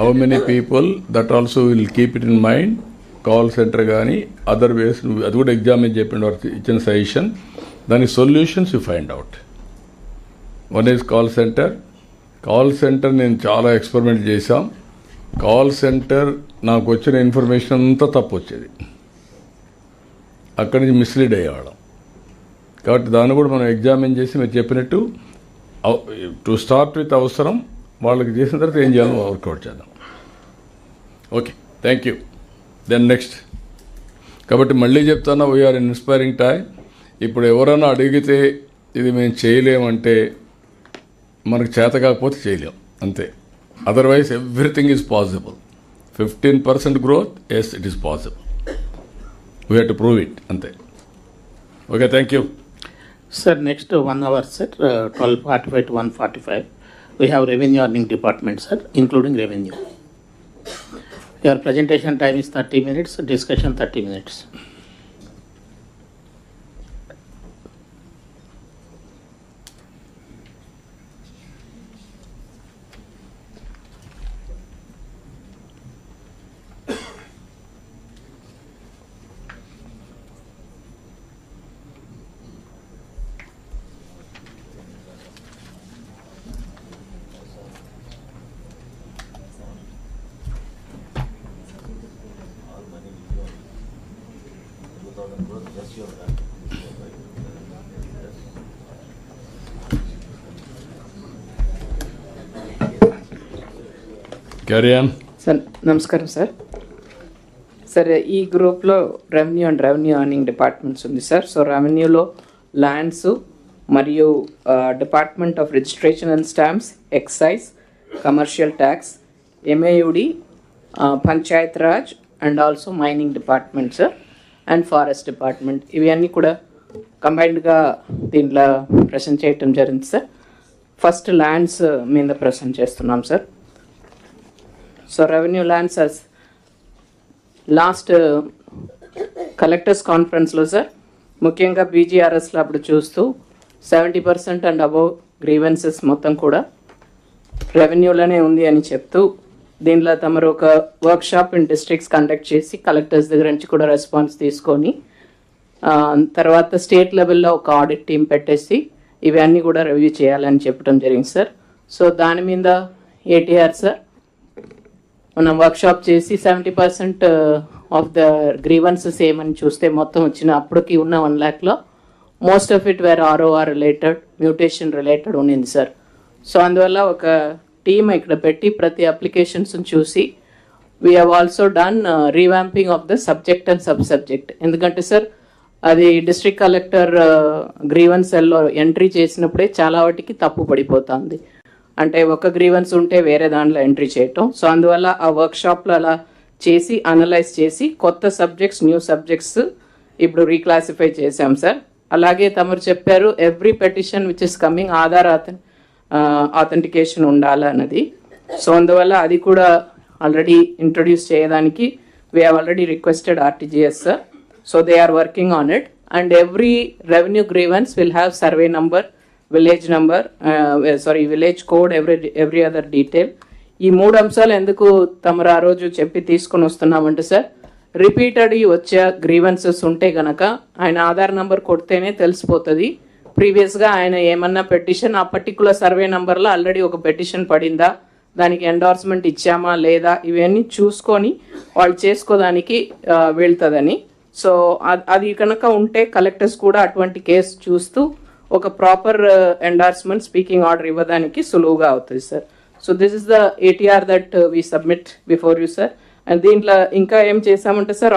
how many people, that also will keep it in mind. Call centre కానీ అదర్ వేస్, అది కూడా ఎగ్జామిన్ చెప్పిన వారికి ఇచ్చిన సజెషన్, దానికి solutions you find out. One is call centre. Call centre నేను చాలా ఎక్స్పెరిమెంట్ చేశాం. కాల్ సెంటర్ నాకు వచ్చిన ఇన్ఫర్మేషన్ అంతా తప్పు వచ్చేది. అక్కడి నుంచి మిస్లీడ్ అయ్యేవాళ్ళం. కాబట్టి దాన్ని కూడా మనం ఎగ్జామిన్ చేసి మీరు చెప్పినట్టు టు స్టార్ట్ విత్ అవసరం, వాళ్ళకి చేసిన తర్వాత ఏం చేయాలో వర్కౌట్ చేద్దాం. Okay, thank you. Then next. కాబట్టి మళ్ళీ చెప్తాను, వీఆర్ ఇన్ ఇన్స్పైరింగ్ టైం. ఇప్పుడు ఎవరైనా అడిగితే ఇది మేము చేయలేమంటే మనకు చేత కాకపోతే చేయలేం, అంతే. Otherwise everything is possible. 15% growth, yes, it is possible. We have to prove it, అంతే. Okay, thank you. Sir, next 1 hour, sir, 12:45 to 1:45, we have revenue earning department, sir, including revenue. Your presentation time is 30 minutes, discussion 30 minutes. Carry on. Sir నమస్కారం sir. Sir ఈ గ్రూప్లో revenue and revenue earning departments ఉంది sir. So రెవెన్యూలో lands మరియు department of registration and stamps, excise, commercial tax, MAUD, Panchayat Raj and also mining department sir and forest department, ఇవి అన్నీ కూడా కంబైన్డ్గా దీంట్లో ప్రజెంట్ చేయటం జరిగింది సార్. ఫస్ట్ ల్యాండ్స్ మీద ప్రజెంట్ చేస్తున్నాం sir. So revenue lands as last collectors కాన్ఫరెన్స్లో సార్ ముఖ్యంగా బీజీఆర్ఎస్లో అప్పుడు చూస్తూ 70% అండ్ అబవ్ గ్రీవెన్సెస్ మొత్తం కూడా రెవెన్యూలోనే ఉంది అని చెప్తూ దీనిలో తమరు ఒక వర్క్షాప్ ఇన్ డిస్ట్రిక్ట్స్ కండక్ట్ చేసి కలెక్టర్స్ దగ్గర నుంచి కూడా రెస్పాన్స్ తీసుకొని తర్వాత స్టేట్ లెవెల్లో ఒక ఆడిట్ టీం పెట్టేసి ఇవన్నీ కూడా రివ్యూ చేయాలని చెప్పడం జరిగింది సార్. సో దాని మీద ఏటీఆర్ సార్ మనం వర్క్షాప్ చేసి 70% ఆఫ్ ద గ్రీవెన్సెస్ ఏమని చూస్తే మొత్తం వచ్చిన అప్పటికి ఉన్న 1 lakhలో most of it were ROR related, mutation related ఉండింది సార్. సో అందువల్ల ఒక టీమ్ ఇక్కడ పెట్టి ప్రతి అప్లికేషన్స్ చూసి we have also done revamping of the subject and sub subject. ఎందుకంటే సార్ అది డిస్ట్రిక్ట్ కలెక్టర్ గ్రీవెన్స్ సెల్లో ఎంట్రీ చేసినప్పుడే చాలా వాటికి తప్పు పడిపోతుంది. అంటే ఒక గ్రీవెన్స్ ఉంటే వేరే దాంట్లో ఎంట్రీ చేయటం. సో అందువల్ల ఆ వర్క్షాప్లో అలా చేసి అనలైజ్ చేసి కొత్త సబ్జెక్ట్స్, న్యూ సబ్జెక్ట్స్ ఇప్పుడు రీక్లాసిఫై చేశాం సార్. అలాగే తమరు చెప్పారు every petition which is coming Aadhaar authentication ఉండాలన్నది. సో అందువల్ల అది కూడా ఆల్రెడీ ఇంట్రొడ్యూస్ చేయడానికి we have already requested RTGS sir. So they are working on it and every revenue grievance will have survey number, village number, village code, every other detail. ఈ 3 అంశాలు ఎందుకు తమరు ఆ రోజు చెప్పి తీసుకొని వస్తున్నామంటే సార్ రిపీటెడ్ వచ్చే గ్రీవెన్సెస్ ఉంటే గనక ఆయన ఆధార్ నంబర్ కొడితేనే తెలిసిపోతుంది ప్రీవియస్గా ఆయన ఏమన్నా పెటిషన్ ఆ పర్టికులర్ సర్వే నంబర్లో ఆల్రెడీ ఒక పెటిషన్ పడిందా, దానికి ఎండార్స్మెంట్ ఇచ్చామా లేదా, ఇవన్నీ చూసుకొని వాళ్ళు చేసుకోదానికి వెళ్తుందని. సో అది కనుక ఉంటే కలెక్టర్స్ కూడా అటువంటి కేసు చూస్తూ ఒక ప్రాపర్ ఎండార్స్మెంట్, స్పీకింగ్ ఆర్డర్ ఇవ్వడానికి సులువుగా అవుతుంది sir. So this is the ATR that we submit before you sir. And దీంట్లో ఇంకా ఏం చేసామంటే సార్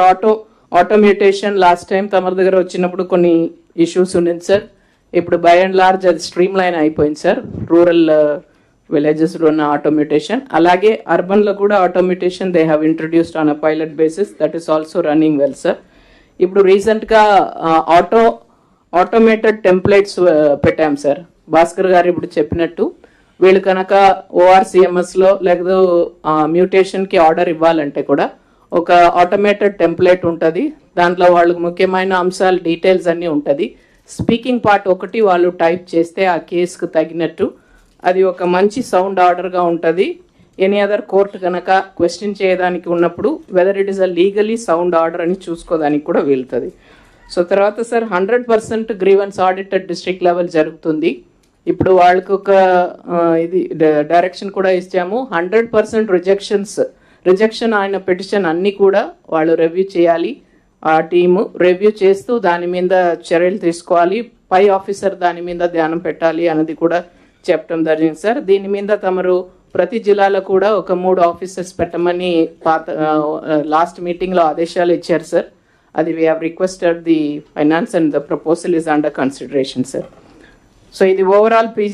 ఆటోమేటేషన్ లాస్ట్ టైం తమ దగ్గర వచ్చినప్పుడు కొన్ని ఇష్యూస్ ఉండింది సార్. ఇప్పుడు బై అండ్ లార్జ్ అది స్ట్రీమ్ లైన్ అయిపోయింది సార్. రూరల్ విలేజెస్లో ఉన్న ఆటోమేటేషన్, అలాగే అర్బన్లో కూడా automation they have introduced on a pilot basis, that is also running well sir. ఇప్పుడు రీసెంట్గా ఆటోమేటెడ్ టెంప్లెట్స్ పెట్టాం సార్. భాస్కర్ గారు ఇప్పుడు చెప్పినట్టు వీళ్ళు కనుక ఓఆర్సిఎంఎస్లో లేకపోతే మ్యూటేషన్కి ఆర్డర్ ఇవ్వాలంటే కూడా ఒక ఆటోమేటెడ్ టెంప్లెట్ ఉంటుంది. దాంట్లో వాళ్ళకి ముఖ్యమైన అంశాలు, డీటెయిల్స్ అన్నీ ఉంటుంది. స్పీకింగ్ పార్ట్ ఒకటి వాళ్ళు టైప్ చేస్తే ఆ కేసుకు తగినట్టు అది ఒక మంచి సౌండ్ ఆర్డర్గా ఉంటుంది. ఎనీ అదర్ కోర్టు కనుక క్వశ్చన్ చేయడానికి ఉన్నప్పుడు whether it is a legally sound order అని చూసుకోవడానికి కూడా వెళ్తుంది. సో తర్వాత sir 100% grievance audited district level జరుగుతుంది. ఇప్పుడు వాళ్ళకి ఒక ఇది డైరెక్షన్ కూడా ఇచ్చాము. 100% రిజెక్షన్ ఆయన పిటిషన్ అన్నీ కూడా వాళ్ళు రివ్యూ చేయాలి. ఆ టీము రివ్యూ చేస్తూ దాని మీద చర్యలు తీసుకోవాలి. పై ఆఫీసర్ దాని మీద ధ్యానం పెట్టాలి అన్నది కూడా చెప్పడం జరిగింది సార్. దీని మీద తమరు ప్రతి జిల్లాలో కూడా ఒక 3 ఆఫీసర్స్ పెట్టమని లాస్ట్ మీటింగ్లో ఆదేశాలు ఇచ్చారు సార్. అది we have requested the finance and the proposal is under consideration sir. So ఇది ఓవరాల్ పీజీ